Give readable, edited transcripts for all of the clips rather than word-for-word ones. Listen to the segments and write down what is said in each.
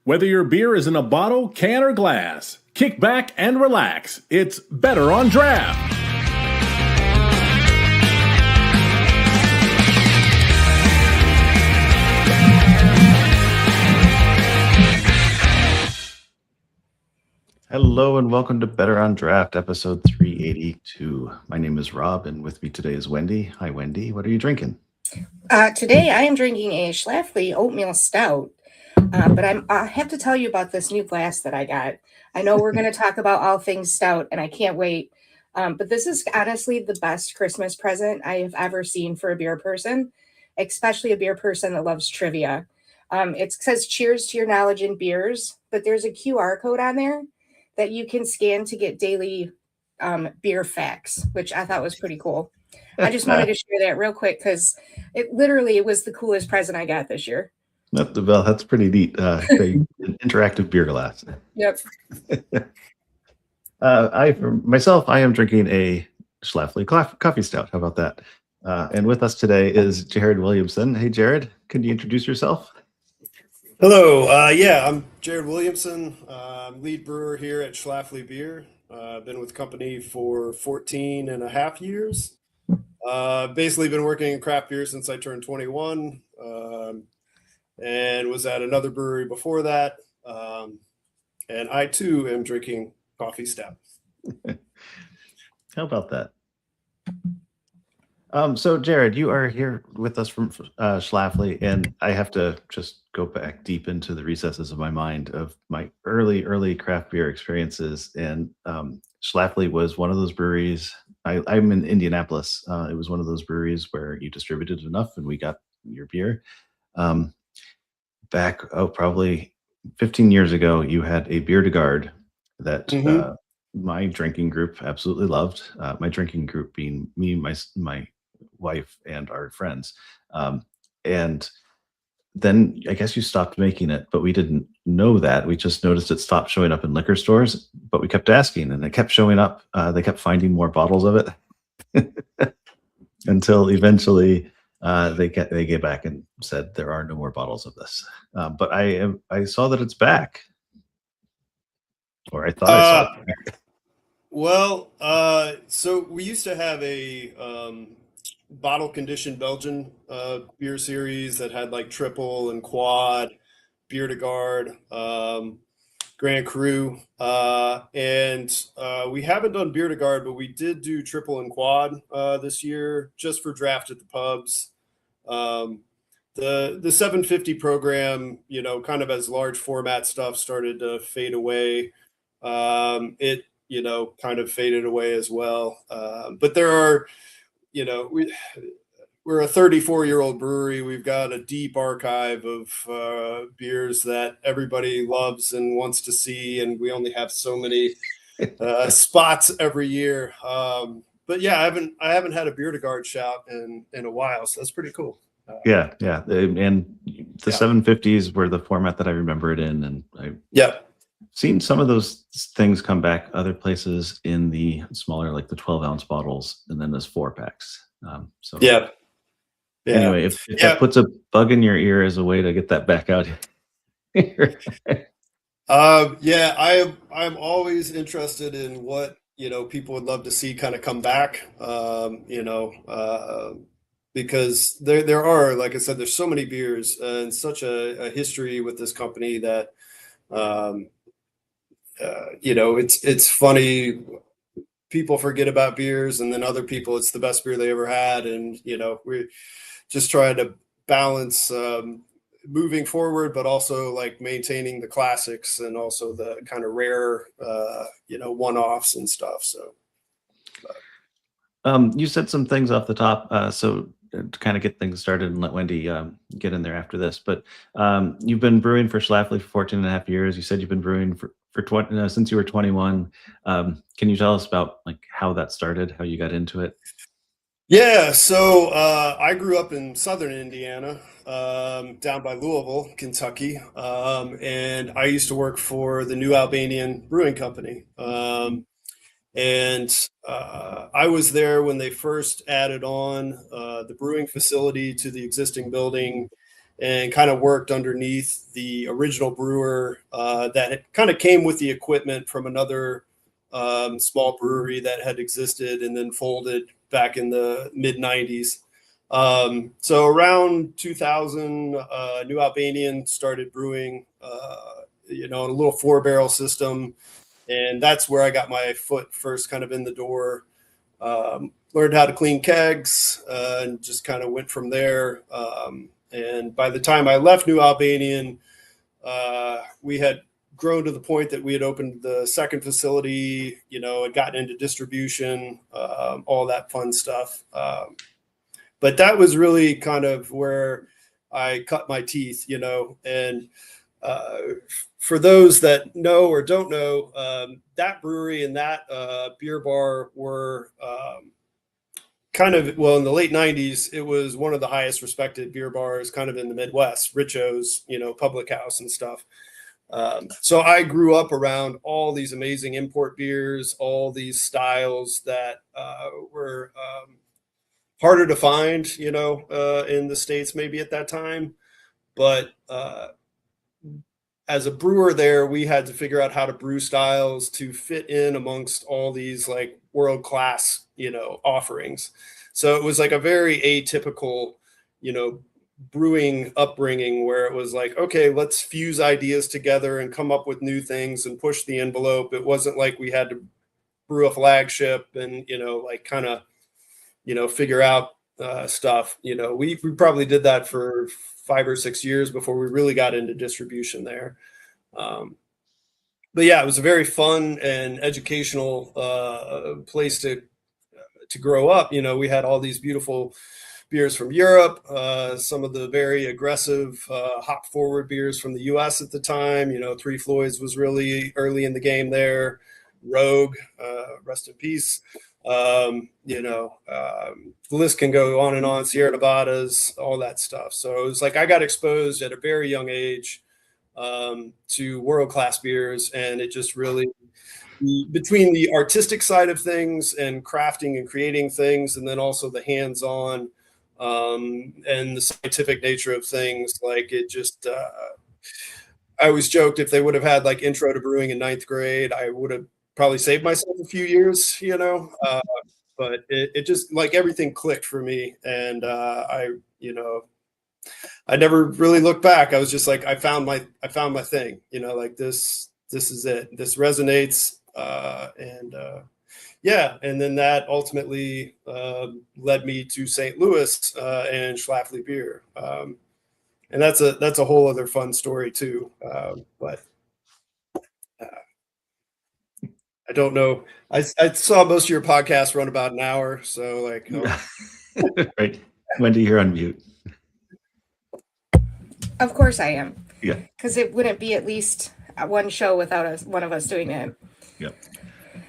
Whether your beer is in a bottle, can, or glass, kick back and relax. It's Better on Draft. Hello and welcome to Better on Draft, episode 382. My name is Rob, and with me today is Wendy. Hi, Wendy. What are you drinking? Today I am drinking a Schlafly oatmeal stout, but I have to tell you about this new glass that I got. I know we're going to talk about all things stout, and I can't wait. But this is honestly the best Christmas present I have ever seen for a beer person, especially a beer person that loves trivia. It says cheers to your knowledge in beers, but there's a QR code on there that you can scan to get daily beer facts, which I thought was pretty cool. I just wanted to share that real quick because it was the coolest present I got this year. That's pretty neat. An interactive beer glass. Yep. For myself, I am drinking a Schlafly coffee stout. How about that? And with us today is Jared Williamson. Hey, Jared, can you introduce yourself? Hello. I'm Jared Williamson. I'm lead brewer here at Schlafly Beer. I've been with the company for 14 and a half years. Basically been working in craft beer since I turned 21, and was at another brewery before that. And I too am drinking coffee stout. How about that? So Jared, you are here with us from Schlafly, and I have to just go back deep into the recesses of my mind of my early craft beer experiences. And Schlafly was one of those breweries. I'm in Indianapolis. It was one of those breweries where you distributed enough and we got your beer. Probably 15 years ago, you had a beer to guard that my drinking group absolutely loved. My drinking group being me, my wife, and our friends. And then I guess you stopped making it, but we didn't know that. We just noticed it stopped showing up in liquor stores, but we kept asking and it kept showing up. They kept finding more bottles of it until eventually they came back and said there are no more bottles of this. But I saw that it's back, or I thought I saw it back. Well, so we used to have a bottle conditioned Belgian beer series that had like triple and quad, beer to guard, Grand Cru, and we haven't done beer to guard, but we did do triple and quad this year just for draft at the pubs. The 750 program, kind of as large format stuff started to fade away. It kind of faded away as well. But there are, we're a 34-year-old brewery. We've got a deep archive of beers that everybody loves and wants to see, and we only have so many spots every year. But yeah, I haven't had a beer to guard shout in a while, so that's pretty cool. Yeah. And the 750s were the format that I remember it in, and seen some of those things come back other places in the smaller, like the 12-ounce bottles, and then as 4-packs. Anyway, if that puts a bug in your ear as a way to get that back out here. I'm always interested in what people would love to see kind of come back. Because there are, like I said, there's so many beers and such a history with this company that it's funny. People forget about beers, and then other people, it's the best beer they ever had. And, we're just trying to balance moving forward, but also like maintaining the classics and also the kind of rare, one-offs and stuff. So you said some things off the top. So to kind of get things started and let Wendy get in there after this, but you've been brewing for Schlafly for 14 and a half years. You said you've been brewing for 20 since you were 21. Can you tell us about like how that started, how you got into it? Yeah, so I grew up in southern Indiana, down by Louisville, Kentucky, and I used to work for the New Albanian Brewing Company. And I was there when they first added on the brewing facility to the existing building, and kind of worked underneath the original brewer that kind of came with the equipment from another small brewery that had existed and then folded back in the mid 90s. So around 2000, New Albanian started brewing, in a little 4-barrel system. And that's where I got my foot first kind of in the door. Learned how to clean kegs and just kind of went from there. And by the time I left New Albanian, we had grown to the point that we had opened the second facility, had gotten into distribution, all that fun stuff. But that was really kind of where I cut my teeth, and for those that know or don't know, that brewery and that beer bar were kind of, well, in the late 90s, it was one of the highest respected beer bars kind of in the Midwest, Richo's, Public House and stuff. So I grew up around all these amazing import beers, all these styles that were harder to find, in the States maybe at that time. But as a brewer there, we had to figure out how to brew styles to fit in amongst all these like world-class, offerings. So it was like a very atypical, brewing upbringing where it was like, okay, let's fuse ideas together and come up with new things and push the envelope. It wasn't like we had to brew a flagship and, like kind of, figure out stuff. We probably did that for 5 or 6 years before we really got into distribution there. But yeah, it was a very fun and educational place to grow up. We had all these beautiful beers from Europe, some of the very aggressive hop forward beers from the US at the time. Three Floyds was really early in the game there. Rogue, rest in peace. The list can go on and on. Sierra Nevadas, all that stuff. So it was like I got exposed at a very young age to world-class beers, and it just really, between the artistic side of things and crafting and creating things, and then also the hands-on and the scientific nature of things, like it just I always joked if they would have had like intro to brewing in 9th grade, I would have probably saved myself a few years, but it just like everything clicked for me. And I never really looked back. I was just like, I found my thing, like this is it. This resonates. And then that ultimately led me to St. Louis and Schlafly beer. And that's a whole other fun story too. But I don't know. I saw most of your podcasts run about an hour. So like, Right. Wendy, you're on mute. Of course I am. Yeah. Because it wouldn't be at least one show without one of us doing it. Yep.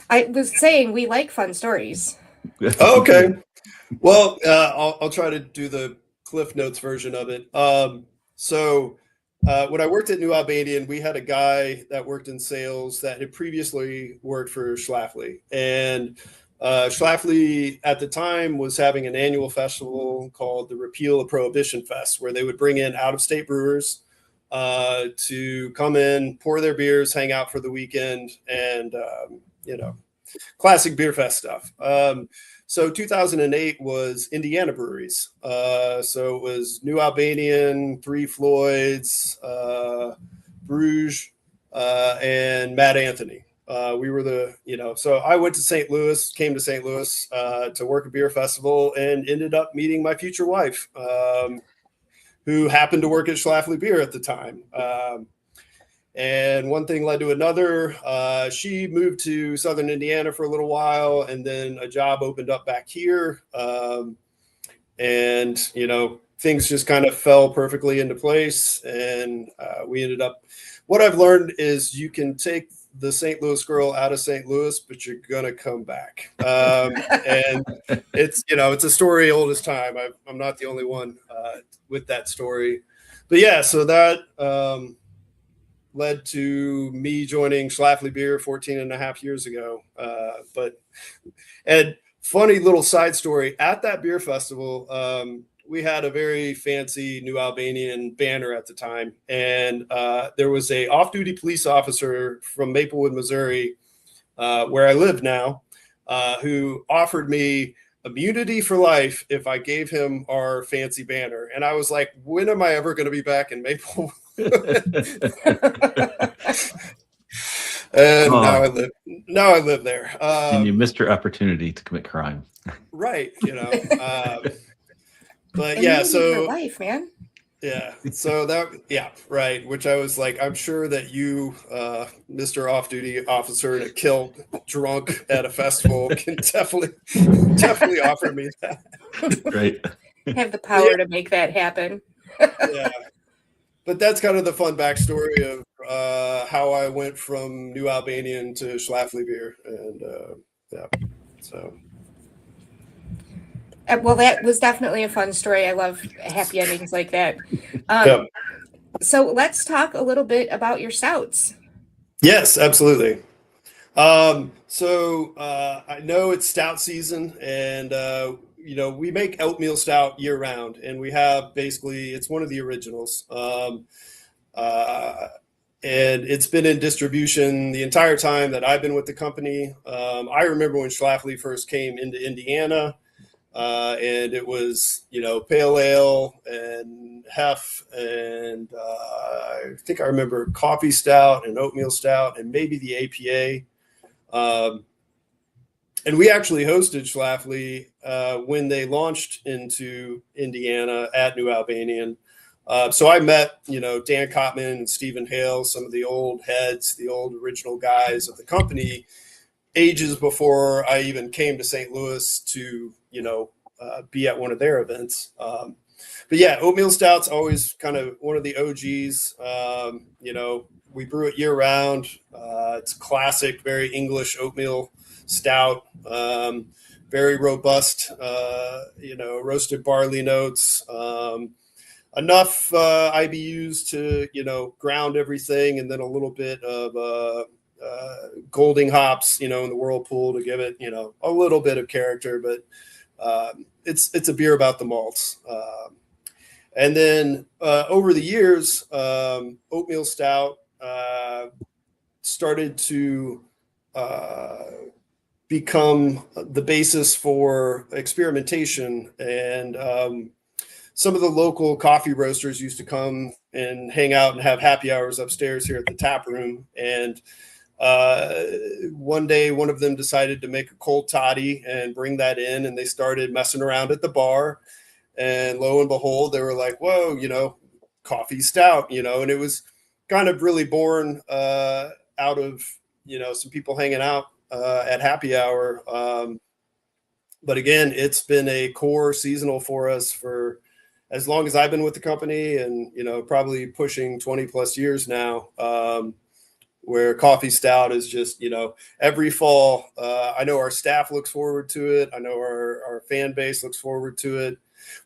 I was saying we like fun stories. Okay. Well, I'll try to do the Cliff Notes version of it. So when I worked at New Albanian, we had a guy that worked in sales that had previously worked for Schlafly. And Schlafly at the time was having an annual festival called the Repeal of Prohibition Fest, where they would bring in out-of-state brewers to come in, pour their beers, hang out for the weekend, and, classic beer fest stuff. So 2008 was Indiana breweries. So it was New Albanian, Three Floyds, Bruges, and Mad Anthony. We were so I went to St. Louis, came to St. Louis to work a beer festival and ended up meeting my future wife, who happened to work at Schlafly Beer at the time. And one thing led to another. She moved to Southern Indiana for a little while, and then a job opened up back here. And, things just kind of fell perfectly into place. And we ended up, what I've learned is you can take the St. Louis girl out of St. Louis, but you're going to come back. And it's, it's a story old as time. I'm not the only one with that story. But yeah, so that led to me joining Schlafly Beer 14 and a half years ago. And funny little side story, at that beer festival, we had a very fancy New Albanian banner at the time, and there was a off-duty police officer from Maplewood, Missouri, where I live now, who offered me immunity for life if I gave him our fancy banner. And I was like, when am I ever going to be back in Maplewood? And now I live there. And you missed your opportunity to commit crime. Right. But And yeah, you so your life, man. yeah, so right. Which I was like, I'm sure that you, Mr. Off-Duty Officer in a kilt, drunk at a festival, can definitely offer me that. Right. Have the power to make that happen. Yeah, but that's kind of the fun backstory of how I went from New Albanian to Schlafly beer, and so. Well, that was definitely a fun story. I love happy endings like that. Yeah. So let's talk a little bit about your stouts. Yes, absolutely. So I know it's stout season, and we make oatmeal stout year round, and we have it's one of the originals. And it's been in distribution the entire time that I've been with the company. I remember when Schlafly first came into Indiana. And it was, pale ale and hef, and I think I remember coffee stout and oatmeal stout and maybe the APA. And we actually hosted Schlafly when they launched into Indiana at New Albanian. So I met, Dan Kottman and Stephen Hale, some of the old heads, the old original guys of the company, ages before I even came to St. Louis to, be at one of their events. But yeah, oatmeal stout's always kind of one of the OGs. We brew it year round. It's classic, very English oatmeal stout, very robust, roasted barley notes, enough IBUs to, ground everything, and then a little bit of Golding hops, in the whirlpool to give it, a little bit of character, but it's a beer about the malts. And then over the years, oatmeal stout started to become the basis for experimentation, and some of the local coffee roasters used to come and hang out and have happy hours upstairs here at the tap room. And one day, one of them decided to make a cold toddy and bring that in, and they started messing around at the bar. And lo and behold, they were like, whoa, coffee stout, and it was kind of really born out of, some people hanging out at happy hour. But again, it's been a core seasonal for us for as long as I've been with the company, and, probably pushing 20 plus years now. Where coffee stout is just, every fall. I know our staff looks forward to it. I know our fan base looks forward to it.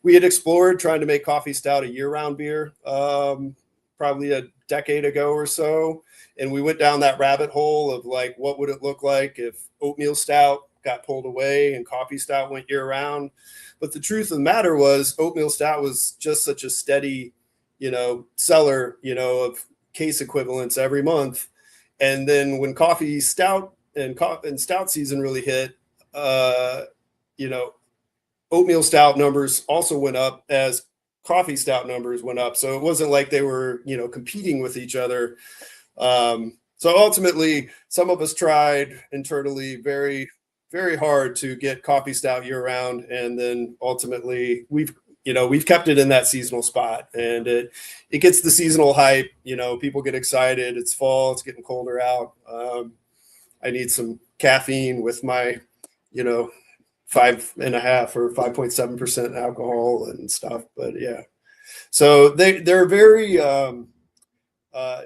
We had explored trying to make coffee stout a year-round beer probably a decade ago or so. And we went down that rabbit hole of like, what would it look like if oatmeal stout got pulled away and coffee stout went year-round? But the truth of the matter was oatmeal stout was just such a steady, seller, of case equivalents every month. And then when coffee stout and stout season really hit, oatmeal stout numbers also went up as coffee stout numbers went up. So it wasn't like they were, competing with each other. So ultimately, some of us tried internally very, very hard to get coffee stout year round. And then ultimately we've kept it in that seasonal spot, and it gets the seasonal hype. People get excited. It's fall. It's getting colder out. I need some caffeine with my, 5.5 or 5.7% alcohol and stuff. But yeah, so they're very.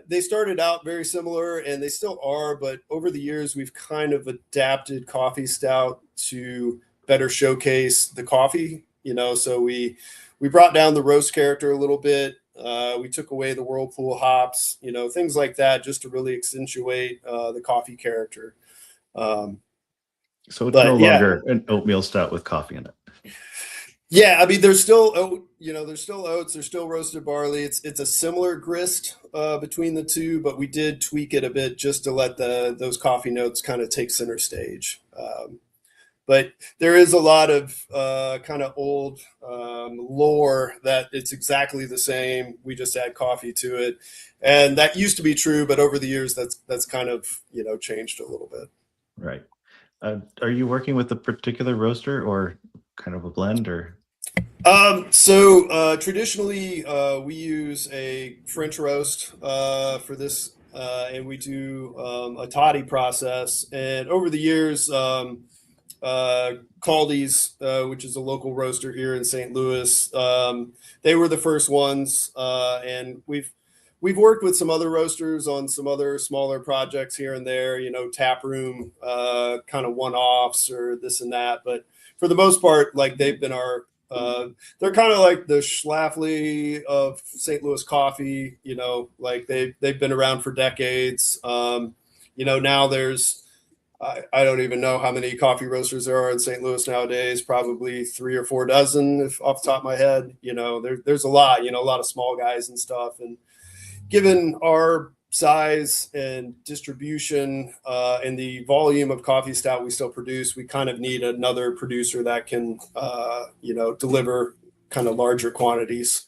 They started out very similar, and they still are. But over the years, we've kind of adapted coffee stout to better showcase the coffee. So we brought down the roast character a little bit. We took away the whirlpool hops, things like that, just to really accentuate the coffee character. So it's no longer an oatmeal stout with coffee in it. Yeah, I mean, there's still oat, there's still oats, there's still roasted barley. It's a similar grist between the two, but we did tweak it a bit just to let those coffee notes kind of take center stage. But there is a lot of kind of old lore that it's exactly the same. We just add coffee to it, and that used to be true, but over the years, that's kind of changed a little bit. Right. Are you working with a particular roaster or kind of a blend or? So traditionally, we use a French roast for this, and we do a toddy process. And over the years, Caldy's, which is a local roaster here in St. Louis, they were the first ones, and we've worked with some other roasters on some other smaller projects here and there, tap room kind of one-offs or this and that. But for the most part, like they've been they're kind of like the Schlafly of St. Louis coffee, like they've been around for decades. Now there's, I don't even know how many coffee roasters there are in St. Louis nowadays, probably 3 or 4 dozen if off the top of my head. There's a lot, a lot of small guys and stuff. And given our size and distribution and the volume of coffee stout we still produce, we kind of need another producer that can, deliver kind of larger quantities.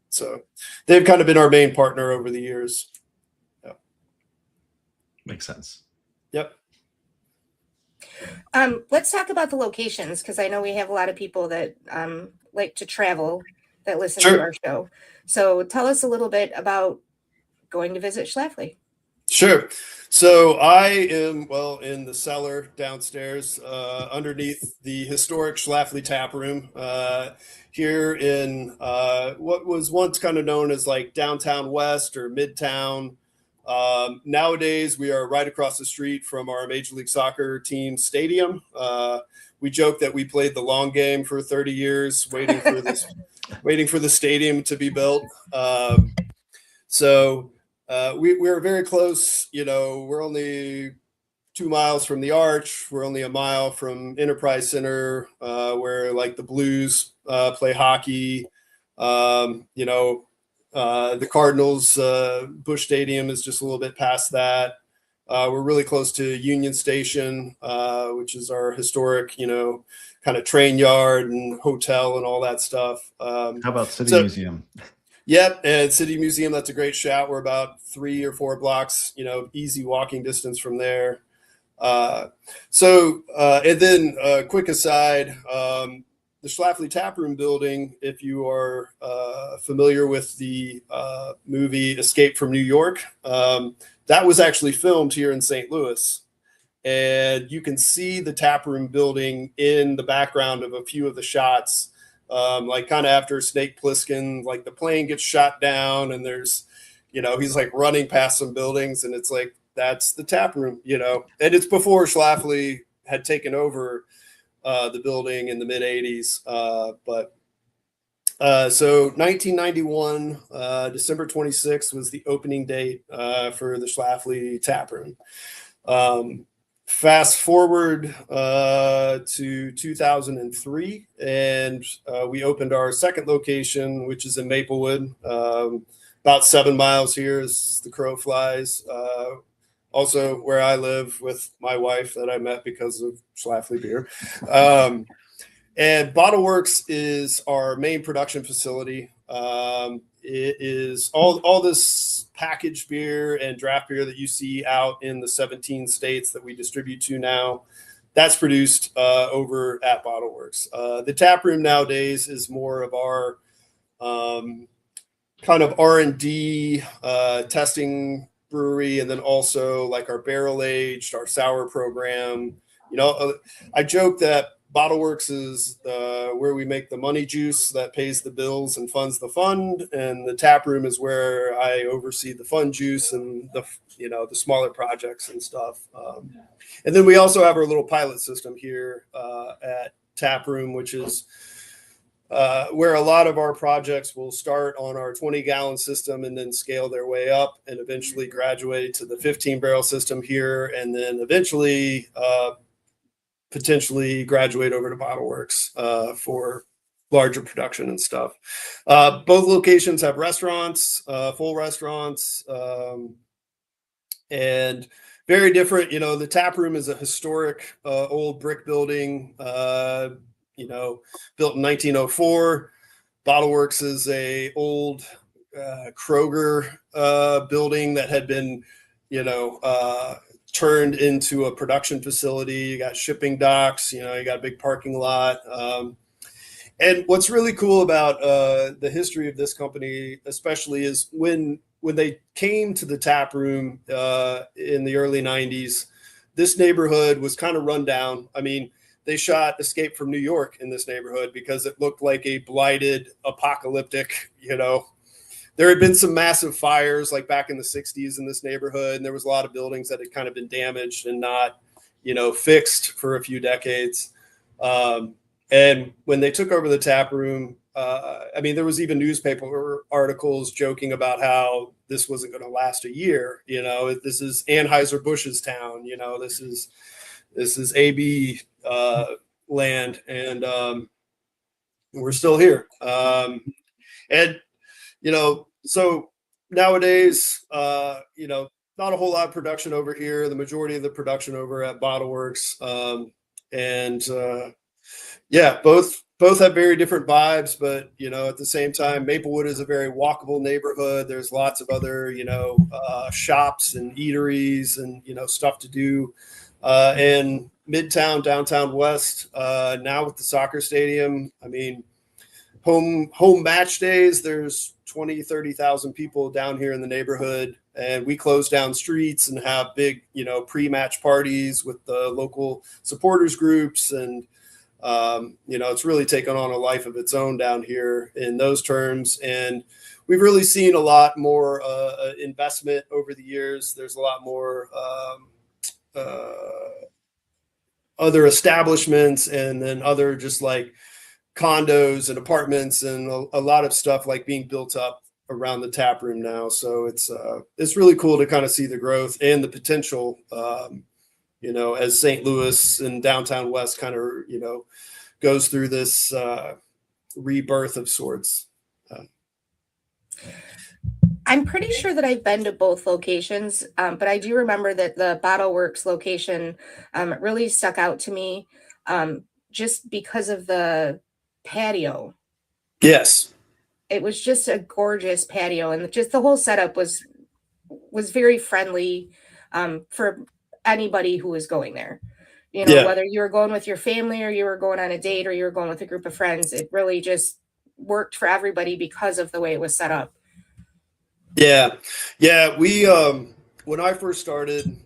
So they've kind of been our main partner over the years. Yeah. Makes sense. Yep. Let's talk about the locations, because I know we have a lot of people that like to travel that listen Sure. to our show. So tell us a little bit about going to visit Schlafly. Sure. So I am, in the cellar downstairs underneath the historic Schlafly tap room here in what was once kind of known as like downtown West or Midtown. Nowadays, we are right across the street from our Major League Soccer team stadium. We joke that we played the long game for 30 years, waiting for the stadium to be built. So we're very close. We're only 2 miles from the Arch. We're only a mile from Enterprise Center, where like the Blues play hockey. The Cardinals Busch Stadium is just a little bit past that. We're really close to Union Station, which is our historic, kind of train yard and hotel and all that stuff. How about City Museum? Yep, and City Museum, that's a great shout. We're about 3 or 4 blocks, easy walking distance from there. And then quick aside, the Schlafly Taproom building, if you are familiar with the movie Escape from New York, that was actually filmed here in St. Louis. And you can see the taproom building in the background of a few of the shots, like kind of after Snake Plissken, like the plane gets shot down and there's, he's like running past some buildings and it's like, that's the taproom, and it's before Schlafly had taken over the building in the mid 80s. So 1991, December 26th was the opening date for the Schlafly taproom. Fast forward to 2003, and we opened our second location, which is in Maplewood, about 7 miles here as the crow flies. Also where I live with my wife that I met because of Schlafly beer. And Bottle Works is our main production facility. It is all this packaged beer and draft beer that you see out in the 17 states that we distribute to now. That's produced over at Bottle Works. The tap room nowadays is more of our kind of R&D testing brewery, and then also like our barrel aged, our sour program. I joke that Bottle Works is where we make the money juice that pays the bills and funds the fund, and the tap room is where I oversee the fund juice and the smaller projects and stuff. And then we also have our little pilot system here at tap room, which is where a lot of our projects will start on our 20-gallon system and then scale their way up and eventually graduate to the 15-barrel system here, and then eventually potentially graduate over to Bottle Works for larger production and stuff. Both locations have restaurants, full restaurants, and very different. You know, the tap room is a historic old brick building, you know, built in 1904. Bottle Works is a old Kroger building that had been, you know, turned into a production facility. You got shipping docks, you know, you got a big parking lot. And what's really cool about the history of this company, especially, is when they came to the tap room in the early 90s, this neighborhood was kind of run down. I mean, they shot Escape from New York in this neighborhood because it looked like a blighted, apocalyptic, you know. There had been some massive fires like back in the 60s in this neighborhood, and there was a lot of buildings that had kind of been damaged and not, you know, fixed for a few decades. And when they took over the tap room, I mean, there was even newspaper articles joking about how this wasn't going to last a year. You know, this is Anheuser-Busch's town. You know, this is AB land, and we're still here. And you know, so nowadays, you know, not a whole lot of production over here. The majority of the production over at Bottle Works, and yeah, both have very different vibes, but you know, at the same time, Maplewood is a very walkable neighborhood. There's lots of other, you know, shops and eateries and, you know, stuff to do. And Midtown, downtown West, now with the soccer stadium, I mean, home match days, there's 20,000-30,000 people down here in the neighborhood, and we close down streets and have big, you know, pre-match parties with the local supporters groups. And you know, it's really taken on a life of its own down here in those terms. And we've really seen a lot more investment over the years. There's a lot more other establishments, and then other just like condos and apartments, and a lot of stuff like being built up around the tap room now. So it's really cool to kind of see the growth and the potential, you know, as St. Louis and downtown West kind of, you know, goes through this rebirth of sorts. I'm pretty sure that I've been to both locations, but I do remember that the Bottle Works location really stuck out to me, just because of the patio. Yes. It was just a gorgeous patio, and just the whole setup was very friendly for anybody who was going there. You know, whether you were going with your family or you were going on a date or you were going with a group of friends, it really just worked for everybody because of the way it was set up. Yeah. We when I first started,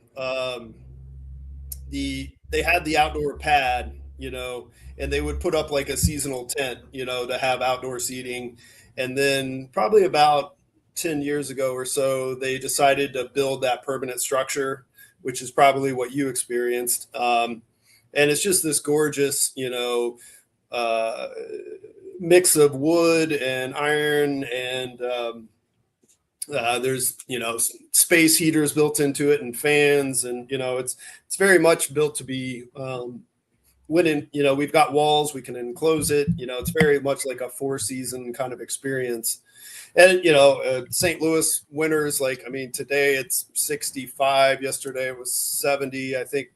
they had the outdoor pad, you know, and they would put up like a seasonal tent, you know, to have outdoor seating. And then probably about 10 years ago or so, they decided to build that permanent structure, which is probably what you experienced. And it's just this gorgeous, you know, mix of wood and iron, and there's, you know, space heaters built into it and fans, and, you know, it's very much built to be, you know, we've got walls, we can enclose it, you know, it's very much like a 4-season kind of experience. And, you know, St. Louis winters, like, I mean, today it's 65, yesterday it was 70, I think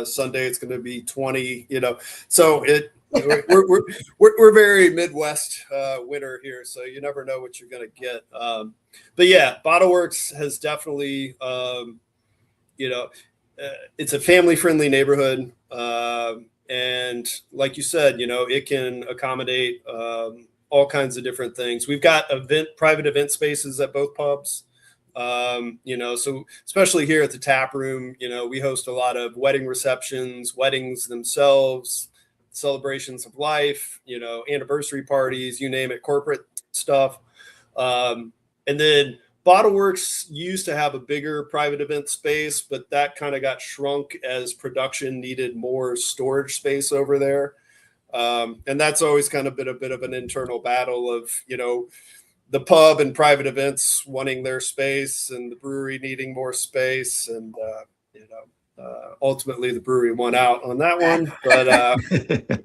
Sunday it's going to be 20, you know, so we're very Midwest winter here, so you never know what you're going to get. But yeah, Bottle Works has definitely, you know, it's a family-friendly neighborhood. And like you said, you know, it can accommodate all kinds of different things. We've got private event spaces at both pubs. You know, so especially here at the tap room, you know, we host a lot of wedding receptions, weddings themselves, celebrations of life, you know, anniversary parties, you name it, corporate stuff. And then Bottle Works used to have a bigger private event space, but that kind of got shrunk as production needed more storage space over there. And that's always kind of been a bit of an internal battle of, you know, the pub and private events wanting their space and the brewery needing more space. And, you know, ultimately the brewery won out on that one. But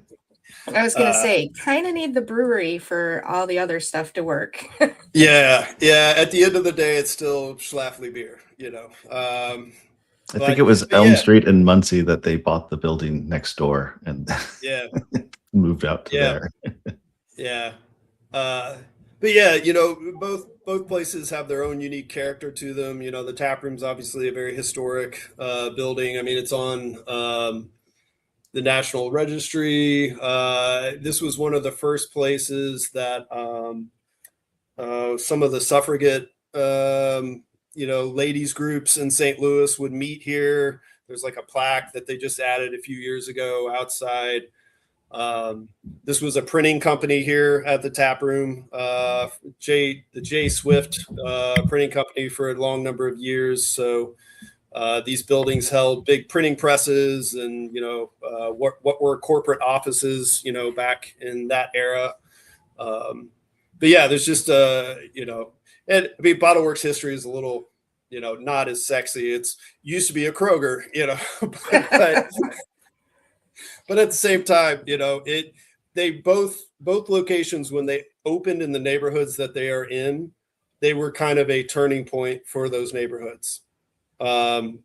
I was gonna say, kind of need the brewery for all the other stuff to work. Yeah, yeah. At the end of the day, it's still Schlafly beer, I think it was but Elm yeah, Street in Muncie that they bought the building next door and yeah, moved out to yeah, there. yeah. Uh, but yeah, both places have their own unique character to them. The tap room's obviously a very historic building. I mean, it's on the National Registry. This was one of the first places that some of the suffragette, ladies groups in St. Louis would meet here. There's like a plaque that they just added a few years ago outside. This was a printing company here at the tap room, the J Swift printing company for a long number of years. So these buildings held big printing presses and, what were corporate offices, back in that era. But yeah, there's just, and I mean, Bottle Works history is a little, not as sexy. It's used to be a Kroger, but at the same time, they both locations, when they opened in the neighborhoods that they are in, they were kind of a turning point for those neighborhoods. And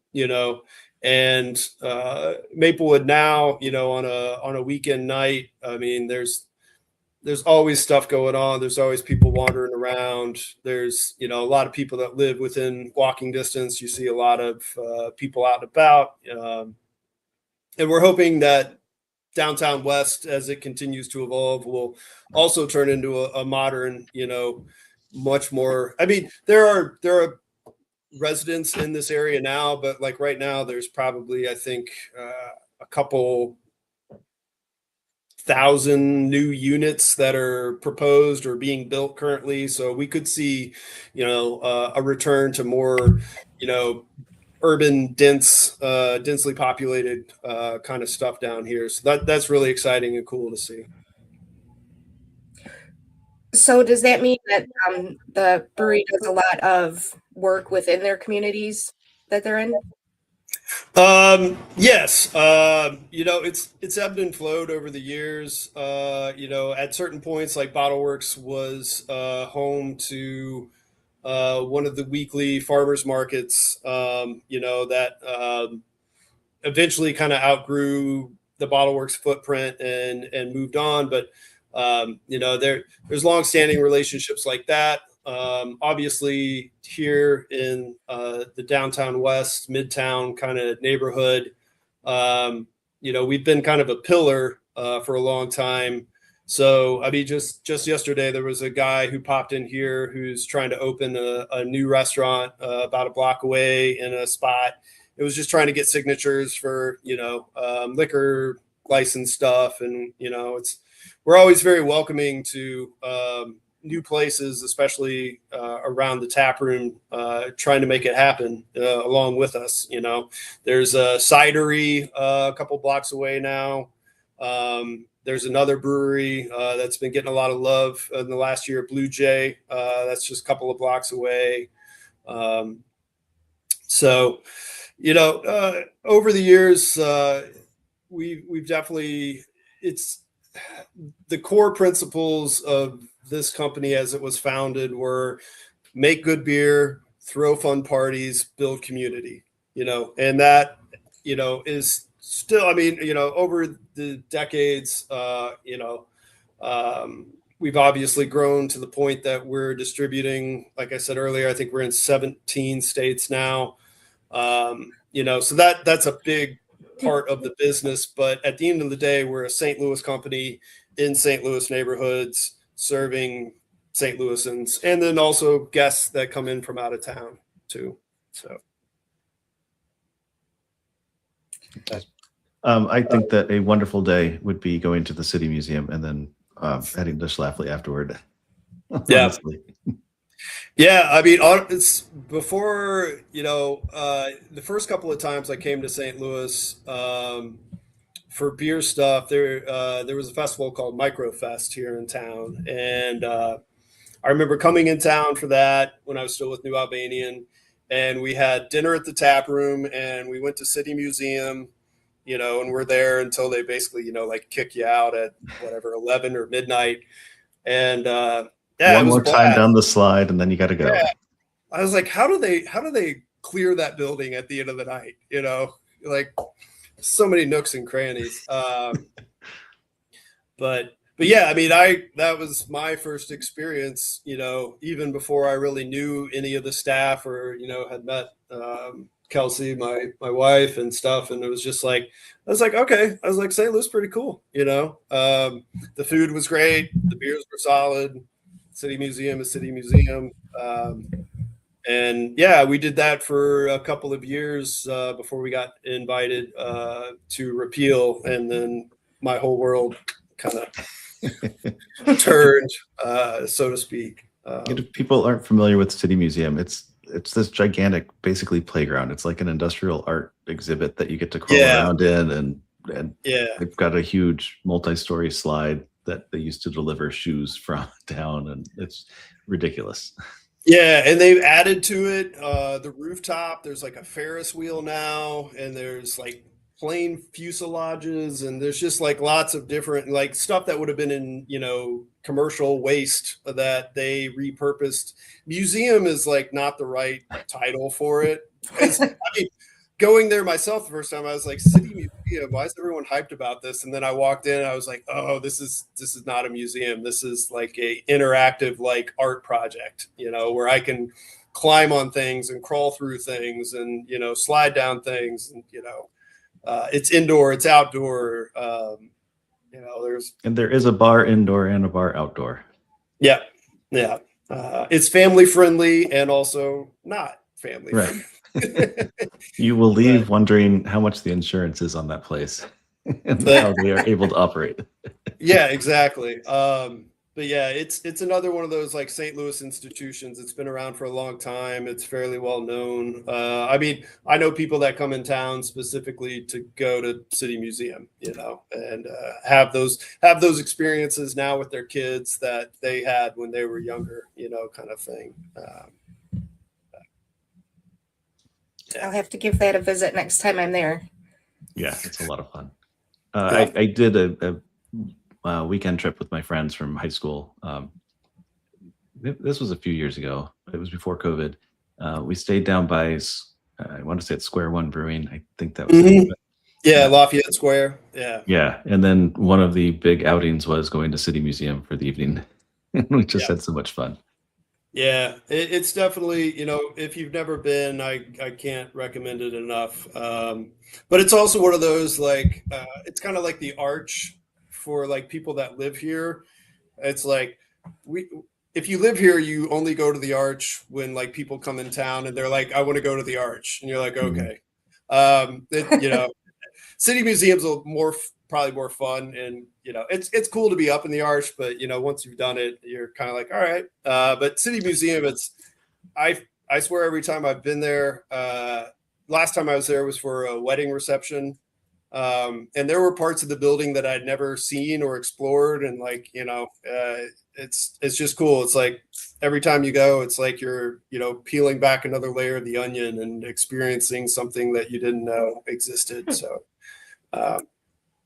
Maplewood now, on a weekend night, I mean, there's always stuff going on. There's always people wandering around. There's, a lot of people that live within walking distance. You see a lot of people out and about. And we're hoping that downtown West, as it continues to evolve, will also turn into a modern, much more. I mean, there are residents in this area now, but like right now, there's probably, I think, a couple thousand new units that are proposed or being built currently. So we could see, a return to more, urban, densely populated kind of stuff down here. So that's really exciting and cool to see. So does that mean that the brewery does a lot of work within their communities that they're in? Yes. It's ebbed and flowed over the years. At certain points, like Bottle Works was home to one of the weekly farmers markets, that eventually kind of outgrew the Bottle Works footprint and moved on. But there's longstanding relationships like that. Obviously, here in the downtown West, Midtown kind of neighborhood, we've been kind of a pillar for a long time. So, I mean, just yesterday, there was a guy who popped in here who's trying to open a new restaurant about a block away in a spot. It was just trying to get signatures for, liquor license stuff. And, we're always very welcoming to new places, especially around the tap room, trying to make it happen along with us. There's a cidery a couple blocks away now. There's another brewery that's been getting a lot of love in the last year, Blue Jay. That's just a couple of blocks away. So, over the years, we've definitely, it's the core principles of this company as it was founded were make good beer, throw fun parties, build community, and that, is still, I mean, over the decades, we've obviously grown to the point that we're distributing, like I said earlier, I think we're in 17 states now. So that's a big part of the business. But at the end of the day, we're a St. Louis company in St. Louis neighborhoods serving St. Louisans, and then also guests that come in from out of town too. So. I think that a wonderful day would be going to the City Museum and then heading to Schlafly afterward. Yeah. Honestly. Yeah, I mean, it's before, the first couple of times I came to St. Louis for beer stuff, there was a festival called Microfest here in town. And I remember coming in town for that when I was still with New Albanian. And we had dinner at the tap room and we went to City Museum. and we're there until they basically, like kick you out at whatever, 11 or midnight. And yeah, it One was a more time blast. down the slide, and then you got to go. Yeah. I was like, how do they clear that building at the end of the night? Like so many nooks and crannies. But yeah, I mean, that was my first experience, even before I really knew any of the staff or, had met Kelsey, my wife and stuff. And it was just like, I was like, okay. I was like, St. Louis, pretty cool. The food was great. The beers were solid. City Museum is City Museum. And yeah, we did that for a couple of years before we got invited to repeal. And then my whole world kind of turned, so to speak. If people aren't familiar with City Museum, it's this gigantic, basically playground. It's like an industrial art exhibit that you get to crawl around in, and they've got a huge multi-story slide that they used to deliver shoes from down, and it's ridiculous. Yeah, and they've added to it the rooftop. There's like a Ferris wheel now, and there's like plane fuselages, and there's just like lots of different like stuff that would have been in commercial waste that they repurposed. Museum is like not the right title for it. I mean, going there myself the first time, I was like, City Museum, why is everyone hyped about this? And then I walked in and I was like, oh, this is not a museum. This is like a interactive like art project, where I can climb on things and crawl through things and slide down things, and it's indoor, it's outdoor. There is a bar indoor and a bar outdoor. Yeah. It's family friendly and also not family friendly. You will leave wondering how much the insurance is on that place and how they are able to operate. Yeah, exactly. But yeah, it's another one of those like St. Louis institutions. It's been around for a long time. It's fairly well known. I mean, I know people that come in town specifically to go to City Museum, and have those experiences now with their kids that they had when they were younger, kind of thing. I'll have to give that a visit next time I'm there. Yeah, it's a lot of fun. I did a weekend trip with my friends from high school. This was a few years ago. It was before COVID. We stayed down by, I want to say it's Square One Brewing. I think that was it. Yeah, Lafayette Square. Yeah. Yeah. And then one of the big outings was going to City Museum for the evening. We just had so much fun. Yeah, it's definitely, if you've never been, I can't recommend it enough. But it's also one of those, like, it's kind of like the Arch for like people that live here. It's like, if you live here, you only go to the Arch when like people come in town and they're like, I want to go to the Arch. And you're like, okay. City Museum's probably more fun, and it's cool to be up in the Arch, but once you've done it, you're kind of like, all right. But City Museum, I swear every time I've been there, last time I was there was for a wedding reception, and there were parts of the building that I'd never seen or explored, and like it's just cool. It's like every time you go, it's like you're peeling back another layer of the onion and experiencing something that you didn't know existed. So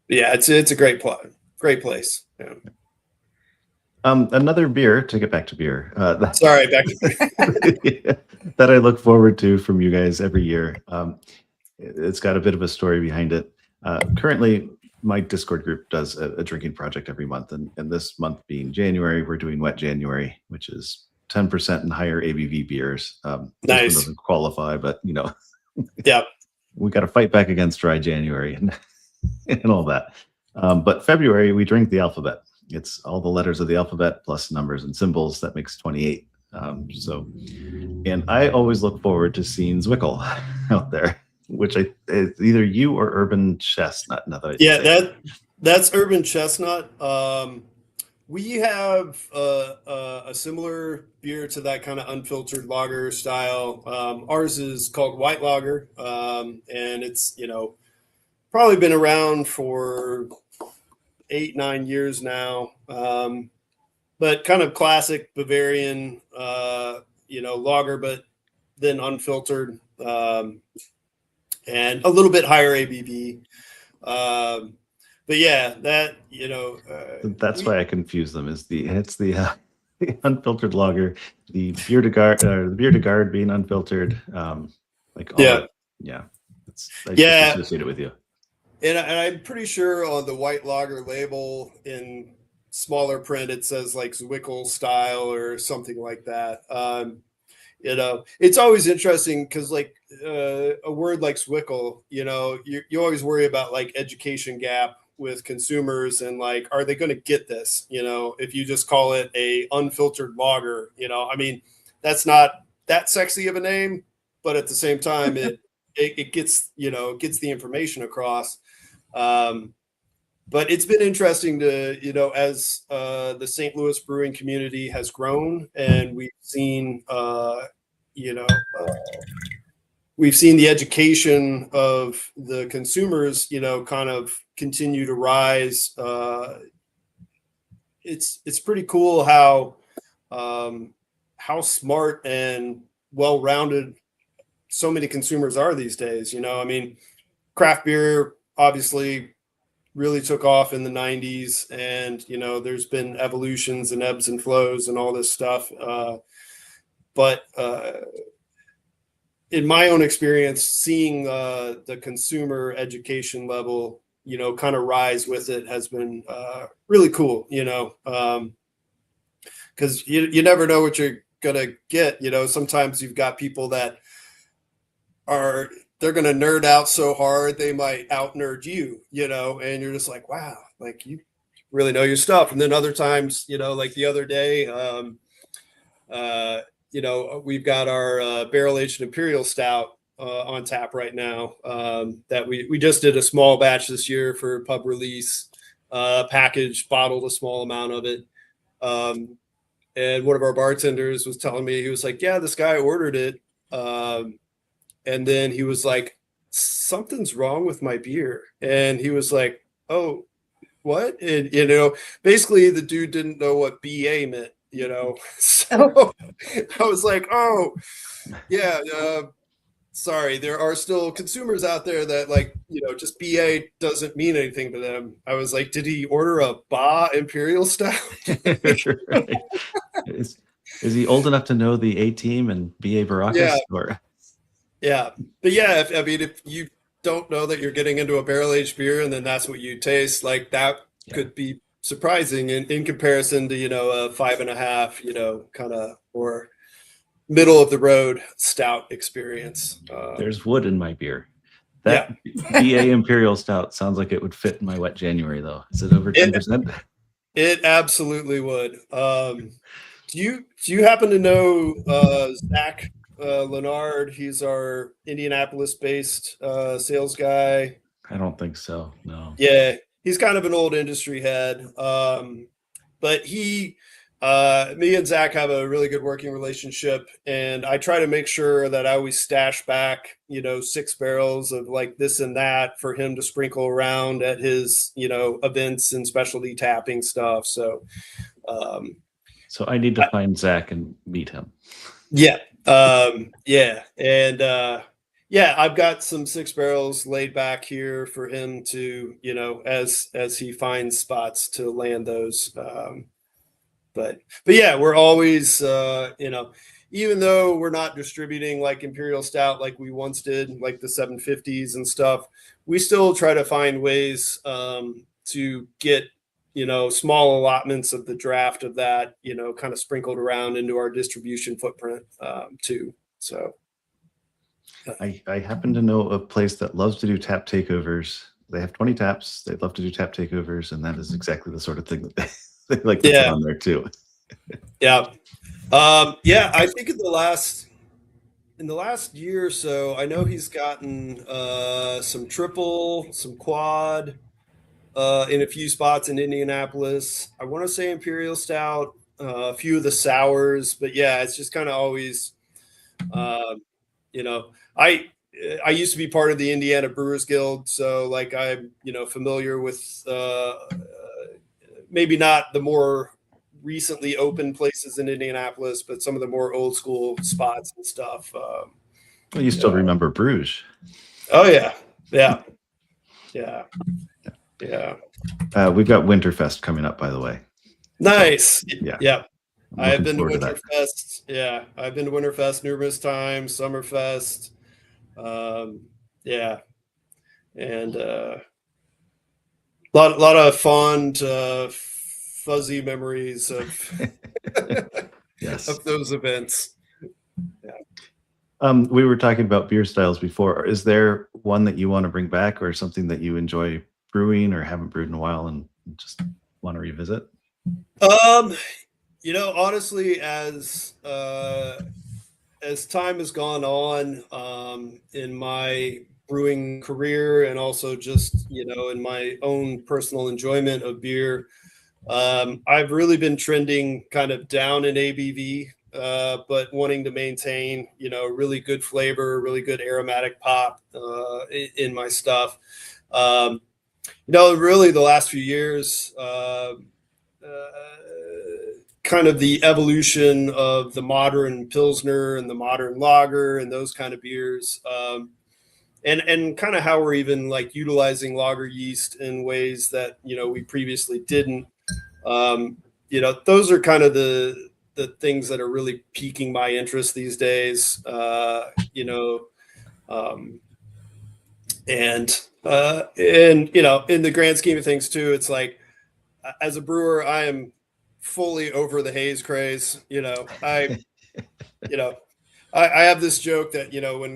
yeah, it's a great place. Yeah. Another beer, to get back to beer. Sorry, back to beer. That I look forward to from you guys every year. It's got a bit of a story behind it. Currently, my Discord group does a drinking project every month, and this month being January, we're doing Wet January, which is 10% and higher ABV beers. Nice. This one doesn't qualify, but yeah, we got to fight back against Dry January and all that. But February, we drink the alphabet. It's all the letters of the alphabet plus numbers and symbols. That makes 28. And I always look forward to seeing Zwickel out there, which it's either you or Urban Chestnut. That's Urban Chestnut. We have a similar beer to that kind of unfiltered lager style. Ours is called White Lager, and it's probably been around for 8-9 years now, but kind of classic Bavarian, lager, but then unfiltered, and a little bit higher ABV. But yeah, that That's why I confuse them. It's the the unfiltered lager, the beer de garde being unfiltered, like all yeah, of, yeah. I just yeah. associate it with you. And I'm pretty sure on the white lager label in smaller print it says like Zwickel style or something like that. It's always interesting because like a word like Zwickel, you always worry about like education gap with consumers and like, are they going to get this? If you just call it a unfiltered lager, I mean, that's not that sexy of a name, but at the same time, it gets, gets the information across. But it's been interesting to, as the St. Louis brewing community has grown and we've seen, we've seen the education of the consumers, kind of continue to rise. It's pretty cool how smart and well-rounded so many consumers are these days. I mean, craft beer obviously really took off in the 90s, and there's been evolutions and ebbs and flows and all this stuff. But in my own experience, seeing the consumer education level, kind of rise with it has been really cool, because you never know what you're going to get. Sometimes you've got people that they're going to nerd out so hard, they might out nerd you, and you're just like, wow, like you really know your stuff. And then other times, like the other day, we've got our barrel-aged imperial stout on tap right now that we just did a small batch this year for pub release, packaged, bottled a small amount of it. And one of our bartenders was telling me, he was like, yeah, this guy ordered it. And then he was like, something's wrong with my beer. And he was like, oh, what? And, basically the dude didn't know what BA meant, So I was like, oh, yeah, sorry. There are still consumers out there that like, just BA doesn't mean anything to them. I was like, did he order a Ba Imperial Stout? Right. Is he old enough to know the A Team and BA Baracus? Yeah. Or... Yeah. But yeah, if you don't know that you're getting into a barrel-aged beer and then that's what you taste, like that could be surprising in comparison to, a 5.5, kind of or middle of the road stout experience. There's wood in my beer. That BA Imperial Stout sounds like it would fit in my wet January, though. Is it over 10%? It absolutely would. Do you happen to know Zach Leonard? He's our Indianapolis-based sales guy. I don't think so. No. Yeah, he's kind of an old industry head, but me and Zach have a really good working relationship, and I try to make sure that I always stash back, 6 barrels of like this and that for him to sprinkle around at his, events and specialty tapping stuff. So, so I need to find Zach and meet him. Yeah. And I've got some 6 barrels laid back here for him to, as he finds spots to land those. But yeah, we're always, even though we're not distributing like Imperial Stout like we once did, like the 750s and stuff, we still try to find ways to get, small allotments of the draft of that, kind of sprinkled around into our distribution footprint too. So I happen to know a place that loves to do tap takeovers. They have 20 taps. They love to do tap takeovers, and that is exactly the sort of thing that they like to put on there too. Yeah. I think in the last year or so, I know he's gotten some triple, some quad in a few spots in Indianapolis. I want to say Imperial Stout, a few of the sours, but yeah, it's just kind of always, I used to be part of the Indiana Brewers Guild, so like I'm, familiar with maybe not the more recently open places in Indianapolis, but some of the more old school spots and stuff. Well, you still remember Bruges? Oh yeah. Yeah. Yeah. Yeah. We've got Winterfest coming up, by the way. Nice. Yeah. Yeah. I'm I have looking been to forward that. Winterfest. Yeah. I've been to Winterfest numerous times, Summerfest. Yeah. And lot of fond, fuzzy memories of Yes. of those events. We were talking about beer styles before. Is there one that you want to bring back, or something that you enjoy brewing or haven't brewed in a while and just want to revisit? Honestly, as time has gone on, in my brewing career, and also just, in my own personal enjoyment of beer, I've really been trending kind of down in ABV, but wanting to maintain, really good flavor, really good aromatic pop in my stuff. Really the last few years, kind of the evolution of the modern Pilsner and the modern lager and those kind of beers. And kind of how we're even like utilizing lager yeast in ways that, we previously didn't. Those are kind of the things that are really piquing my interest these days. And in the grand scheme of things too, it's like, as a brewer, I am fully over the haze craze. I have this joke that,